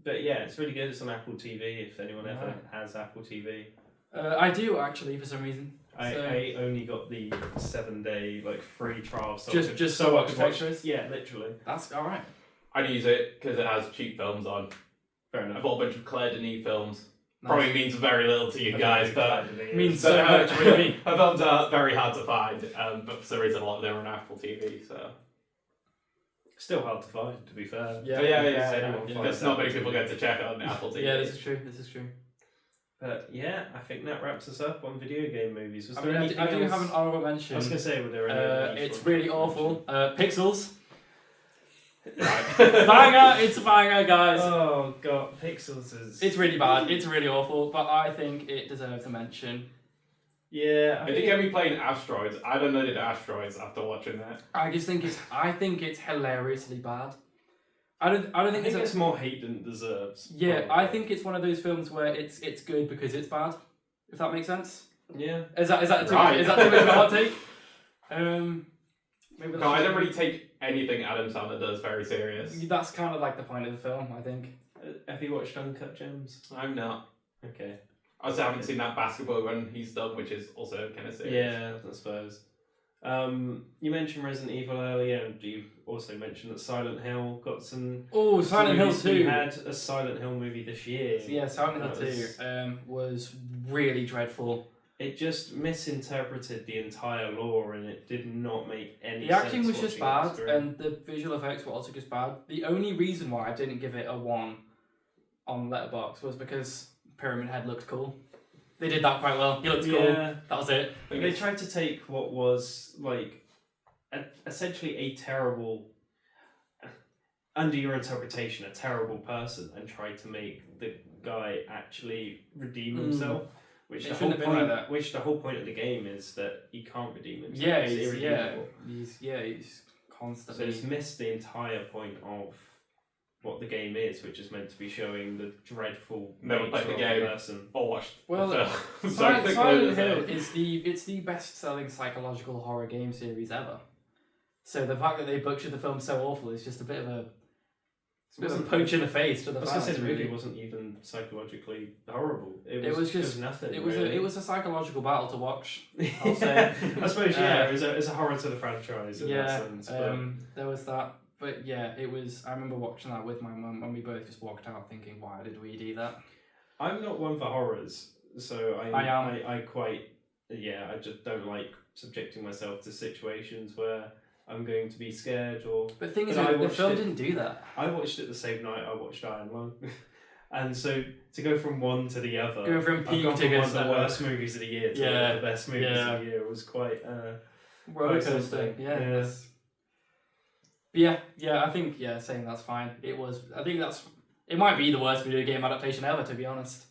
Speaker 1: But yeah, it's really good. It's on Apple TV. If anyone ever
Speaker 3: Right.
Speaker 1: has Apple TV,
Speaker 3: I do actually, for some reason. So-
Speaker 1: I only got the 7-day like free trial. So
Speaker 3: Just so I
Speaker 1: I
Speaker 3: could
Speaker 1: could
Speaker 3: watch this?
Speaker 1: Yeah, literally.
Speaker 3: That's all right.
Speaker 4: I'd use it because it has cheap films on.
Speaker 1: Fair
Speaker 4: I've
Speaker 1: enough.
Speaker 4: got a bunch of Claire Denis films.
Speaker 3: Nice.
Speaker 4: Probably means very little to you guys, but
Speaker 3: Means so much. What do you mean?
Speaker 4: her films are very hard to find. But for some reason, a lot of them are on Apple TV. So
Speaker 1: Still hard to find, to be fair.
Speaker 3: Yeah.
Speaker 4: But yeah.
Speaker 1: Anyone
Speaker 3: yeah.
Speaker 1: finds
Speaker 4: Because not many
Speaker 1: Apple
Speaker 4: people
Speaker 1: TV.
Speaker 4: get to check it on Apple TV.
Speaker 3: Yeah, this is true. This is true.
Speaker 1: But yeah, I think that wraps us up on video game movies. Was
Speaker 3: I
Speaker 1: there
Speaker 3: mean,
Speaker 1: anything
Speaker 3: I do
Speaker 1: else?
Speaker 3: have an honourable
Speaker 1: I
Speaker 3: mention.
Speaker 1: was gonna say, were there any? other niche
Speaker 3: It's
Speaker 1: ones
Speaker 3: really
Speaker 1: you
Speaker 3: awful.
Speaker 1: mentioned?
Speaker 3: Pixels.
Speaker 4: Right.
Speaker 3: Banger. It's a banger, guys.
Speaker 1: Oh god, Pixels is.
Speaker 3: It's really bad. It's really awful. But I think it deserves a mention.
Speaker 1: Yeah,
Speaker 4: It did get me playing Asteroids. I downloaded Asteroids after watching that.
Speaker 3: I just think it's. I think it's hilariously bad. I don't
Speaker 1: I
Speaker 3: think
Speaker 1: think
Speaker 3: it's.
Speaker 1: it's more hate than it deserves.
Speaker 3: Yeah,
Speaker 1: probably.
Speaker 3: I think it's one of those films where it's good because it's bad. If that makes sense.
Speaker 1: Yeah.
Speaker 3: Is that too
Speaker 4: Right.
Speaker 3: much? Is that too much of a hot take? Maybe
Speaker 4: No, I don't really take anything Adam Sandler does very serious.
Speaker 3: That's kind of like the point of the film, I think.
Speaker 1: Have you watched Uncut Gems?
Speaker 4: I'm not.
Speaker 1: Okay.
Speaker 4: I also haven't seen that basketball run he's done, which is also kind of serious.
Speaker 1: Yeah, I suppose. You mentioned Resident Evil earlier, and you also mentioned that Silent Hill got some.
Speaker 3: Oh, Silent Hill
Speaker 1: movies. We
Speaker 3: 2.
Speaker 1: had a Silent Hill movie this year.
Speaker 3: Yeah, Silent Hill
Speaker 1: That
Speaker 3: 2 was really dreadful.
Speaker 1: It just misinterpreted the entire lore, and it did not make any
Speaker 3: The
Speaker 1: sense.
Speaker 3: acting was just
Speaker 1: watching it on
Speaker 3: bad,
Speaker 1: screen.
Speaker 3: and the visual effects were also just bad. The only reason why I didn't give it a 1 on Letterboxd was because Pyramid Head looked cool. They did that quite well. He looked cool.
Speaker 1: Yeah.
Speaker 3: That was it.
Speaker 4: I think
Speaker 1: They
Speaker 4: it's-
Speaker 1: tried to take what was like essentially a terrible, under your interpretation, a terrible person, and try to make the guy actually redeem himself. Which
Speaker 3: It
Speaker 1: the whole
Speaker 3: shouldn't have been
Speaker 1: point.
Speaker 3: like that.
Speaker 1: Which the whole point of the game is that he can't redeem himself.
Speaker 3: Yeah,
Speaker 1: He's
Speaker 3: he's
Speaker 1: irredeemable.
Speaker 3: he's
Speaker 1: So
Speaker 3: constantly.
Speaker 1: it's missed the entire point of what the game is, which is meant to be showing the dreadful
Speaker 4: Never
Speaker 1: nature
Speaker 4: played the
Speaker 1: of
Speaker 4: game.
Speaker 1: the person.
Speaker 4: or watched
Speaker 3: Well,
Speaker 4: the film.
Speaker 3: Silent,
Speaker 4: So
Speaker 3: Silent
Speaker 4: clearly
Speaker 3: Hill
Speaker 4: the
Speaker 3: is the best selling psychological horror game series ever. So the fact that they butchered the film so awful is just a bit of a punch in the face to
Speaker 1: I
Speaker 3: the
Speaker 1: was gonna
Speaker 3: fans.
Speaker 1: say the movie
Speaker 3: really.
Speaker 1: wasn't even psychologically horrible.
Speaker 3: It was just
Speaker 1: nothing.
Speaker 3: It was
Speaker 1: really.
Speaker 3: a psychological battle to watch. I'll say.
Speaker 1: I suppose it's a horror to the franchise in that
Speaker 3: Yeah,
Speaker 1: sense. But
Speaker 3: there was that. But yeah, it was. I remember watching that with my mum, and we both just walked out thinking, "Why did we do that?"
Speaker 1: I'm not one for horrors, so
Speaker 3: I am.
Speaker 1: I quite I just don't like subjecting myself to situations where I'm going to be scared or.
Speaker 3: But the thing is,
Speaker 1: But I
Speaker 3: the
Speaker 1: watched
Speaker 3: film
Speaker 1: it-
Speaker 3: didn't do that.
Speaker 1: I watched it the same night I watched Iron Lung, and so to go from one to the other,
Speaker 3: Going from
Speaker 1: I've
Speaker 3: peak
Speaker 1: gone
Speaker 3: to
Speaker 1: from one
Speaker 3: good
Speaker 1: of the
Speaker 3: stuff.
Speaker 1: worst movies of the year to one
Speaker 3: Yeah,
Speaker 1: of the best movies
Speaker 3: yeah.
Speaker 1: of the year was quite.
Speaker 3: Roller
Speaker 1: Quite
Speaker 3: coaster.
Speaker 1: something.
Speaker 3: Yeah.
Speaker 1: Yeah.
Speaker 3: It's- yeah. I think saying that's fine. It was. I think that's. It might be the worst video game adaptation ever, to be honest.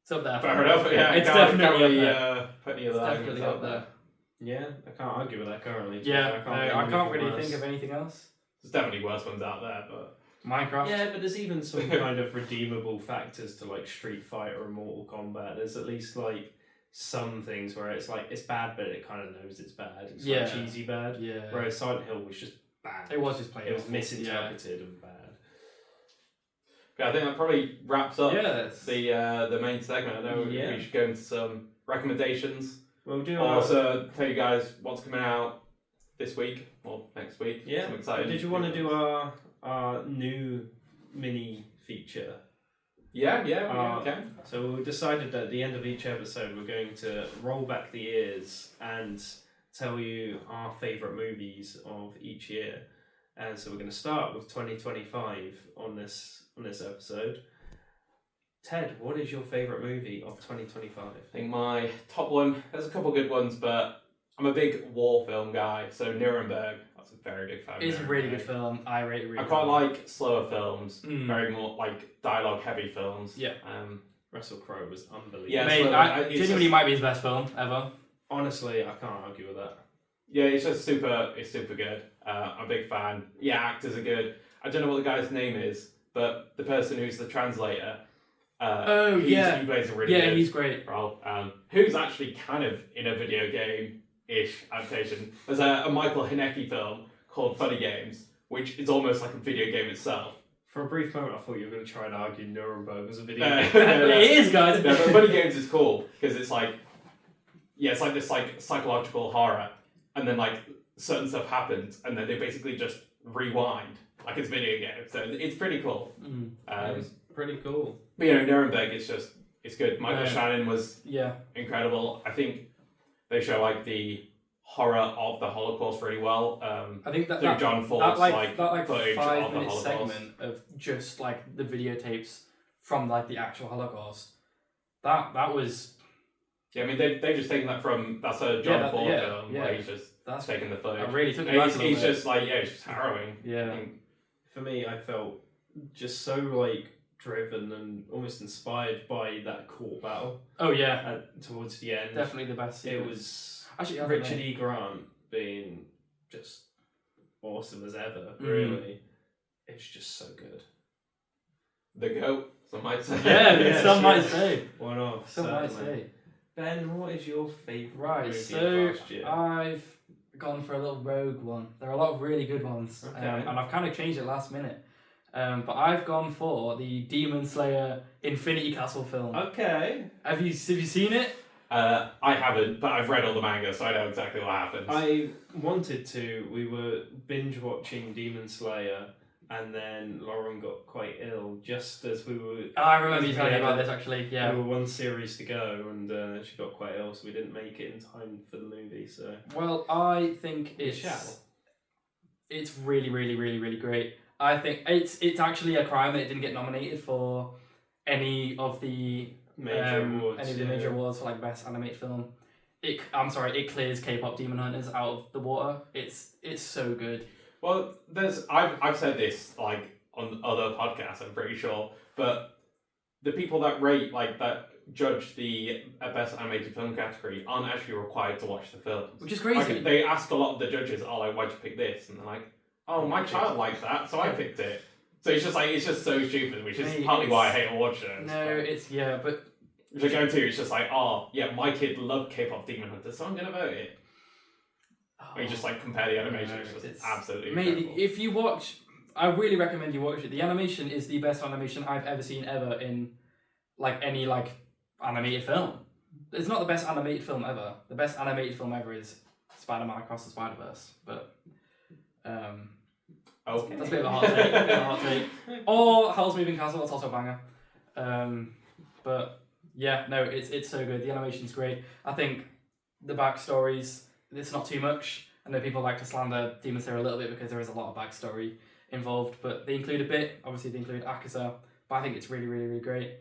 Speaker 3: It's up there.
Speaker 4: Fair enough. Yeah,
Speaker 3: It's
Speaker 4: can't
Speaker 3: definitely
Speaker 4: really,
Speaker 3: up there.
Speaker 4: put any
Speaker 3: It's
Speaker 4: other
Speaker 3: definitely
Speaker 4: arguments
Speaker 3: up there.
Speaker 1: Yeah, I can't argue with that currently. to be
Speaker 3: Yeah,
Speaker 1: fair.
Speaker 3: I
Speaker 1: think
Speaker 3: can't
Speaker 1: of
Speaker 3: really
Speaker 1: worse.
Speaker 3: think of anything else.
Speaker 4: There's definitely worse ones out there, but
Speaker 3: Minecraft.
Speaker 1: Yeah, but there's even some kind of redeemable factors to like Street Fighter and Mortal Kombat. There's at least like some things where it's like it's bad, but it kind of knows it's bad. It's
Speaker 3: Yeah.
Speaker 1: like cheesy bad.
Speaker 3: Yeah.
Speaker 1: Whereas Silent Hill was just bad.
Speaker 3: It was just played.
Speaker 1: It was
Speaker 3: awful.
Speaker 1: misinterpreted and bad.
Speaker 4: yeah, I think that probably wraps up
Speaker 3: Yeah. That's-
Speaker 4: the main segment. I know
Speaker 1: Yeah.
Speaker 4: we should go into some recommendations.
Speaker 1: We'll do
Speaker 4: I'll
Speaker 1: our.
Speaker 4: also tell you guys what's coming out this week or next week.
Speaker 1: Yeah.
Speaker 4: Some exciting.
Speaker 1: Did you want to do our new mini feature?
Speaker 4: Yeah, we
Speaker 1: Uh,
Speaker 4: can.
Speaker 1: So we decided that at the end of each episode, we're going to roll back the years and tell you our favourite movies of each year. And so we're going to start with 2025 on this episode. Ted, what is your favourite movie of 2025?
Speaker 4: I think my top one. There's a couple good ones, but I'm a big war film guy. So Nuremberg. That's a very big fan. of
Speaker 3: It's a really
Speaker 4: Nuremberg.
Speaker 3: good film. I rate it really
Speaker 4: I quite
Speaker 3: well.
Speaker 4: like slower films,
Speaker 3: Mm.
Speaker 4: very more like dialogue heavy films.
Speaker 3: Yeah.
Speaker 1: Russell Crowe was unbelievable.
Speaker 4: Yeah,
Speaker 3: Mate,
Speaker 4: so
Speaker 3: I,
Speaker 4: it's
Speaker 3: genuinely
Speaker 4: just-
Speaker 3: might be his best film ever.
Speaker 1: Honestly, I can't argue with that.
Speaker 4: Yeah, it's just super. It's super good. I'm a big fan. Yeah, actors are good. I don't know what the guy's name is, but the person who's the translator. He plays a really
Speaker 3: Yeah,
Speaker 4: good
Speaker 3: he's great.
Speaker 4: role. Who's actually kind of in a video game-ish adaptation. There's a Michael Haneke film called Funny Games, which is almost like a video game itself.
Speaker 1: For a brief moment, I thought you were going to try and argue Nuremberg was a video
Speaker 4: No,
Speaker 1: game.
Speaker 4: no, no.
Speaker 3: It is, guys.
Speaker 4: No, but Funny Games is cool because it's like, yeah, it's like this like psychological horror, and then like certain stuff happens, and then they basically just rewind like it's video game. So it's pretty cool.
Speaker 3: Mm.
Speaker 1: It's pretty cool.
Speaker 4: But Nuremberg, it's good. Michael Shannon was
Speaker 3: Yeah.
Speaker 4: incredible. I think they show like the horror of the Holocaust really well.
Speaker 3: I think
Speaker 4: Through John Ford's
Speaker 3: that
Speaker 4: footage
Speaker 3: 5
Speaker 4: of the
Speaker 3: minute
Speaker 4: Holocaust.
Speaker 3: segment of just like the videotapes from like the actual Holocaust. That was
Speaker 4: Yeah, I mean they've just taken that from that's a John Ford film where he's just
Speaker 3: that's
Speaker 4: taking the footage.
Speaker 3: I really took it
Speaker 4: And
Speaker 3: back
Speaker 4: he's
Speaker 3: a little bit.
Speaker 4: just like it's just harrowing.
Speaker 3: Yeah.
Speaker 4: And
Speaker 1: For me, I felt just so like driven and almost inspired by that court battle
Speaker 3: Oh yeah,
Speaker 1: towards the end.
Speaker 3: definitely the best.
Speaker 1: It
Speaker 3: sequence.
Speaker 1: was
Speaker 3: Actually, I don't
Speaker 1: Richard
Speaker 3: know.
Speaker 1: E. Grant being just awesome as ever.
Speaker 3: Mm.
Speaker 1: Really, it's just so good.
Speaker 4: the goat, some might say.
Speaker 3: Yeah,
Speaker 1: Yes,
Speaker 3: some might
Speaker 1: yes.
Speaker 3: say.
Speaker 1: One off.
Speaker 3: Some might
Speaker 1: certainly.
Speaker 3: say.
Speaker 1: Ben, what is your favourite
Speaker 3: Right,
Speaker 1: movie
Speaker 3: so
Speaker 1: of last year?
Speaker 3: I've gone for a little rogue one. There are a lot of really good ones,
Speaker 1: Okay.
Speaker 3: and I've kind of changed it last minute. But I've gone for the Demon Slayer Infinity Castle film.
Speaker 1: Okay.
Speaker 3: Have you seen it?
Speaker 4: I haven't, but I've read all the manga, so I know exactly what happens.
Speaker 1: I wanted to. We were binge watching Demon Slayer, and then Lauren got quite ill just as we were.
Speaker 3: I remember you
Speaker 1: as
Speaker 3: telling
Speaker 1: we
Speaker 3: me about
Speaker 1: had-
Speaker 3: this actually.
Speaker 1: We
Speaker 3: Yeah.
Speaker 1: were one series to go, and she got quite ill, so we didn't make it in time for the movie. So
Speaker 3: Well, I think
Speaker 1: We
Speaker 3: it's
Speaker 1: shall.
Speaker 3: it's really, really, really, really great. I think it's actually a crime that it didn't get nominated for any of the
Speaker 1: major awards.
Speaker 3: any of the major awards for like best animated film. It clears K-pop Demon Hunters out of the water. It's so good.
Speaker 4: Well, I've said this like on other podcasts, I'm pretty sure, but the people that rate like that judge the best animated film category aren't actually required to watch the films.
Speaker 3: Which is crazy.
Speaker 4: Like, they ask a lot of the judges, "Oh, like, why'd you pick this?" And they're like, "Oh, my child liked that, so I picked it." So it's just so stupid, which is
Speaker 3: Mate,
Speaker 4: partly why I
Speaker 3: it's-
Speaker 4: hate award shows.
Speaker 3: No, but
Speaker 4: Which I go to, it's just like, oh, yeah, my kid loved K-pop Demon Hunter, so I'm gonna vote it. Or you just like compare the animation,
Speaker 3: No,
Speaker 4: it's just
Speaker 3: it's-
Speaker 4: absolutely
Speaker 3: mate,
Speaker 4: incredible.
Speaker 3: if you watch, I really recommend you watch it. The animation is the best animation I've ever seen ever in like any like animated film. It's not the best animated film ever. The best animated film ever is Spider-Man Across the Spider-Verse, but
Speaker 4: Okay.
Speaker 3: That's a bit of a hot take. Or Howl's Moving Castle, that's also a banger. But yeah, no, it's so good. The animation's great. I think the backstories, it's not too much. I know people like to slander Demon Slayer a little bit because there is a lot of backstory involved, but they include a bit. Obviously, they include Akaza, but I think it's really, really, really great.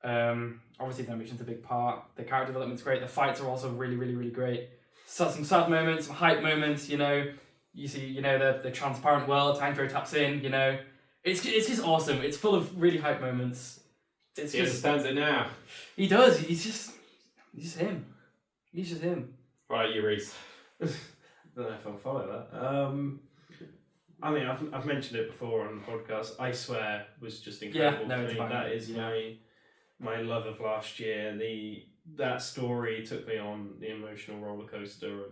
Speaker 3: Obviously, the animation's a big part. The character development's great. The fights are also really, really, really great. So, some sad moments, some hype moments. You know, you see, you know, the transparent world. Tanjiro taps in. You know, it's just awesome. It's full of really hype moments. It's
Speaker 4: He
Speaker 3: just
Speaker 4: understands it now.
Speaker 3: he does. He's just him. He's just him.
Speaker 4: Right, you Rhys.
Speaker 1: Don't know if I'll follow that. I mean, I've mentioned it before on the podcast. I Swear was just incredible
Speaker 3: Yeah, no,
Speaker 1: for
Speaker 3: it's
Speaker 1: me.
Speaker 3: fine.
Speaker 1: That is
Speaker 3: Yeah.
Speaker 1: my love of last year. That story took me on the emotional roller coaster of,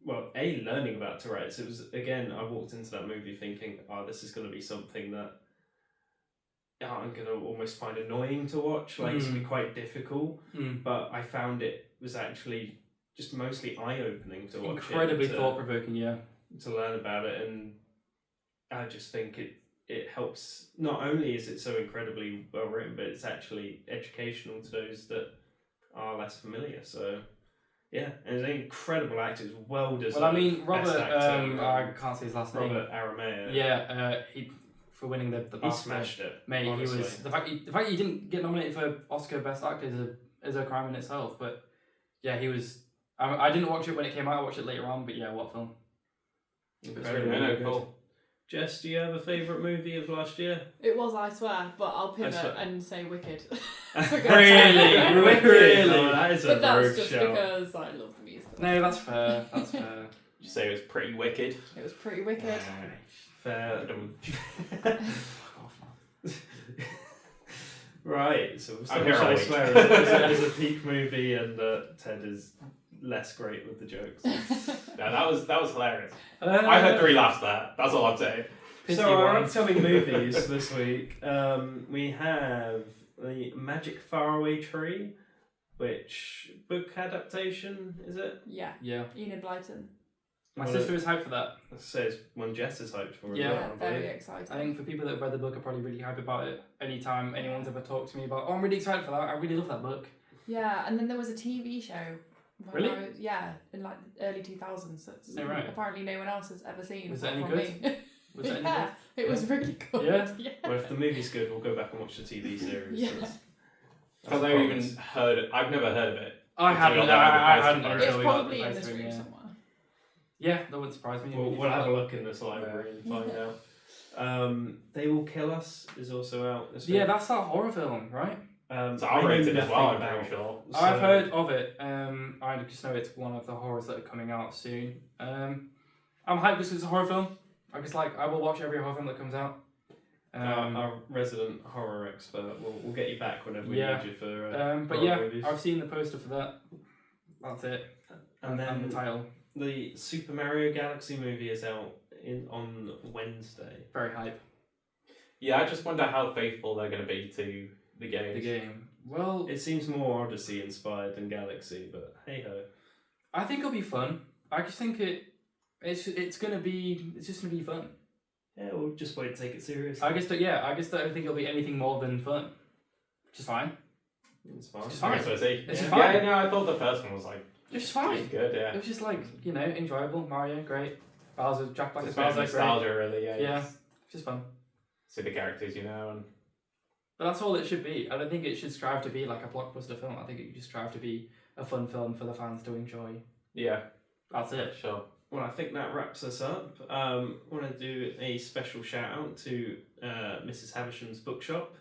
Speaker 1: well, learning about Tourette's. It was, again, I walked into that movie thinking, this is going to be something that I'm going to almost find annoying to watch. Like, it's going to be quite difficult. But I found it was actually just mostly eye-opening to watch.
Speaker 3: Incredibly thought-provoking, yeah.
Speaker 1: To learn about it, and I just think it helps. Not only is it so incredibly well written, but it's actually educational to those that are less familiar. So yeah, and it's an incredible actor. It's well deserved.
Speaker 3: Well, I mean,
Speaker 1: Best
Speaker 3: Robert,
Speaker 1: actor,
Speaker 3: I can't say his last name.
Speaker 1: Robert Aramea.
Speaker 3: Yeah, he for winning the
Speaker 1: he
Speaker 3: BAFTA.
Speaker 1: smashed it.
Speaker 3: Mate,
Speaker 1: honestly.
Speaker 3: he was the fact he didn't get nominated for Oscar Best Actor is a crime in itself. But yeah, he was. I didn't watch it when it came out. I watched it later on. But yeah, what film?
Speaker 1: Incredible.
Speaker 4: I know,
Speaker 1: Good.
Speaker 4: cool.
Speaker 1: Jess, do you have a favourite movie of last year?
Speaker 2: It was I Swear, but I'll
Speaker 1: I
Speaker 2: pivot
Speaker 1: Swear.
Speaker 2: and say Wicked.
Speaker 1: Really? Oh, that is a
Speaker 2: But that's
Speaker 1: rogue
Speaker 2: just
Speaker 1: shout.
Speaker 2: because I love the musical.
Speaker 3: No, that's fair. That's fair.
Speaker 4: Did you say it was pretty wicked?
Speaker 2: It was pretty wicked.
Speaker 1: Fair.
Speaker 3: Fuck off, man.
Speaker 1: Right, so
Speaker 4: I'm here all
Speaker 1: I
Speaker 4: week.
Speaker 1: Swear is a peak movie, and Ted is less great with the jokes.
Speaker 4: No, that was hilarious. I had 3 laughs there. That's all I'm saying.
Speaker 1: So our upcoming movies this week, we have the Magic Faraway Tree, which book adaptation is it?
Speaker 2: Yeah.
Speaker 3: Yeah.
Speaker 2: Enid Blyton.
Speaker 3: My sister is hyped for that.
Speaker 1: It says one Jess is hyped for it.
Speaker 3: Yeah.
Speaker 1: as well, I
Speaker 2: Very
Speaker 1: believe.
Speaker 2: exciting.
Speaker 3: I think for people that have read the book are probably really hyped about it. Anytime anyone's ever talked to me about, I'm really excited for that. I really love that book.
Speaker 2: Yeah, and then there was a TV show. when
Speaker 3: Really?
Speaker 2: I was- yeah, in like the early 2000s. That's
Speaker 3: No, right.
Speaker 2: apparently no one else has ever seen.
Speaker 3: Was it
Speaker 2: apart
Speaker 3: any
Speaker 2: from me.
Speaker 3: Was it any
Speaker 2: yeah, it was really good.
Speaker 3: Yeah?
Speaker 1: Well, if the movie's good, we'll go back and watch the TV series.
Speaker 2: Yeah.
Speaker 1: That's
Speaker 4: Because
Speaker 1: a
Speaker 4: I've even
Speaker 1: promise.
Speaker 4: heard. I've never heard of it.
Speaker 3: I
Speaker 4: Until
Speaker 3: haven't.
Speaker 4: we got that
Speaker 3: I
Speaker 4: on the
Speaker 3: hadn't
Speaker 4: poster.
Speaker 2: It's
Speaker 3: until we got
Speaker 2: probably
Speaker 3: the
Speaker 2: in this
Speaker 3: poster,
Speaker 2: room
Speaker 3: yeah.
Speaker 2: somewhere.
Speaker 3: Yeah, that wouldn't surprise me.
Speaker 1: We'll have a look in this library and find out. They Will Kill Us is also out this week.
Speaker 3: Yeah, that's that horror film, right?
Speaker 4: It's
Speaker 1: I know
Speaker 4: R-rated as well.
Speaker 1: nothing
Speaker 4: I'm
Speaker 1: about
Speaker 4: pretty sure.
Speaker 3: I've
Speaker 1: so-
Speaker 3: heard of it. I just know it's one of the horrors that are coming out soon. I'm hyped because it's a horror film. I will watch every horror film that comes out.
Speaker 1: Our resident horror expert. We'll get you back whenever we
Speaker 3: Yeah.
Speaker 1: need you for.
Speaker 3: But
Speaker 1: horror
Speaker 3: yeah,
Speaker 1: movies.
Speaker 3: I've seen the poster for that. That's it.
Speaker 1: And then
Speaker 3: the title.
Speaker 1: the Super Mario Galaxy movie is out on Wednesday.
Speaker 3: Very hype.
Speaker 4: Yeah, I just wonder how faithful they're going to be to the game.
Speaker 3: The game. Well,
Speaker 1: It seems more Odyssey inspired than Galaxy, but hey ho.
Speaker 3: I think it'll be fun. I just think it's just gonna be fun.
Speaker 1: Yeah, we'll just wait to take it serious.
Speaker 3: I just don't think it'll be anything more than fun. Which is fine.
Speaker 1: It's fine.
Speaker 3: It's just
Speaker 4: I
Speaker 3: fine.
Speaker 4: guess we'll see.
Speaker 3: It's just
Speaker 4: Yeah,
Speaker 3: fine.
Speaker 4: no, I thought the first one was like
Speaker 3: Which is fine.
Speaker 4: pretty good. Yeah,
Speaker 3: It was just like, enjoyable. Mario, great. Bowser, Jack Black as
Speaker 4: it's a bit of
Speaker 3: Bowser, great.
Speaker 4: nostalgia, really. Yeah,
Speaker 3: Yeah.
Speaker 4: just
Speaker 3: It's just fun.
Speaker 4: see the characters, and
Speaker 3: But that's all it should be. I don't think it should strive to be like a blockbuster film. I think it should strive to be a fun film for the fans to enjoy.
Speaker 4: yeah,
Speaker 3: That's it.
Speaker 4: sure.
Speaker 1: Well, I think that wraps us up. I want to do a special shout out to Mrs. Haversham's bookshop.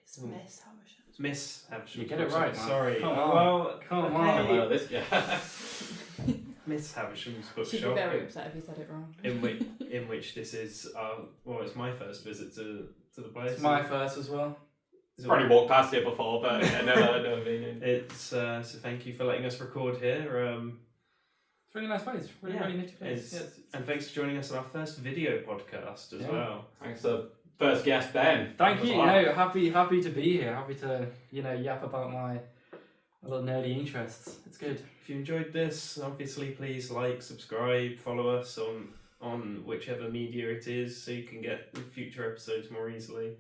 Speaker 2: It's Miss Haversham.
Speaker 1: Miss Haversham's
Speaker 3: You get it
Speaker 1: bookshop,
Speaker 3: right, man.
Speaker 1: Sorry.
Speaker 3: Come on.
Speaker 1: Well,
Speaker 3: Come
Speaker 1: okay.
Speaker 3: on.
Speaker 4: Hello, this. Yeah.
Speaker 1: Miss Haversham's
Speaker 2: She'd be
Speaker 1: bookshop.
Speaker 2: very upset if you said it wrong.
Speaker 1: in which this is it's my first visit to the place.
Speaker 3: It's my first as well.
Speaker 1: It's
Speaker 4: Probably walked past it before, but yeah, never been in.
Speaker 1: It's so thank you for letting us record here.
Speaker 3: It's a really nice place. Really,
Speaker 1: Yeah,
Speaker 3: really nifty place.
Speaker 1: it's-
Speaker 3: Yeah, it's-
Speaker 1: and thanks for joining us on our first video podcast as
Speaker 3: Yeah.
Speaker 1: well.
Speaker 4: Thanks to first guest Ben.
Speaker 3: Thank you.
Speaker 4: Wow.
Speaker 3: No, happy to be here. Happy to yap about my little nerdy interests. It's good.
Speaker 1: If you enjoyed this, obviously please like, subscribe, follow us on on whichever media it is, so you can get future episodes more easily.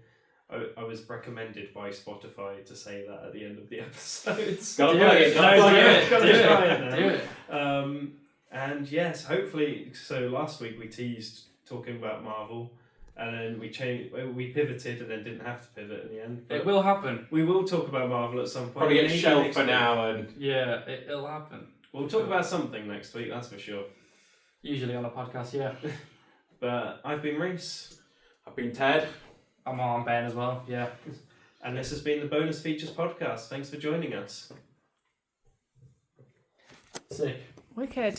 Speaker 1: I was recommended by Spotify to say that at the end of the episodes.
Speaker 4: Gotta
Speaker 3: Do
Speaker 4: plug
Speaker 3: it.
Speaker 4: it, gotta plug it.
Speaker 1: Gotta try it now.
Speaker 3: Do it.
Speaker 1: And yes, hopefully. So last week we teased talking about Marvel, and then we pivoted, and then didn't have to pivot in the end.
Speaker 3: It will happen.
Speaker 1: We will talk about Marvel at some point.
Speaker 4: Probably get
Speaker 1: Maybe
Speaker 4: shelved
Speaker 1: next
Speaker 4: for
Speaker 1: week.
Speaker 4: now, and
Speaker 3: Yeah, it'll happen.
Speaker 1: We'll talk about something next week, that's for sure.
Speaker 3: Usually on a podcast, yeah.
Speaker 1: But I've been Rhys,
Speaker 4: I've been Ted.
Speaker 3: I'm on Ben as well, yeah.
Speaker 1: and this has been the Bonus Features Podcast. Thanks for joining us.
Speaker 3: Sick.
Speaker 2: Wicked.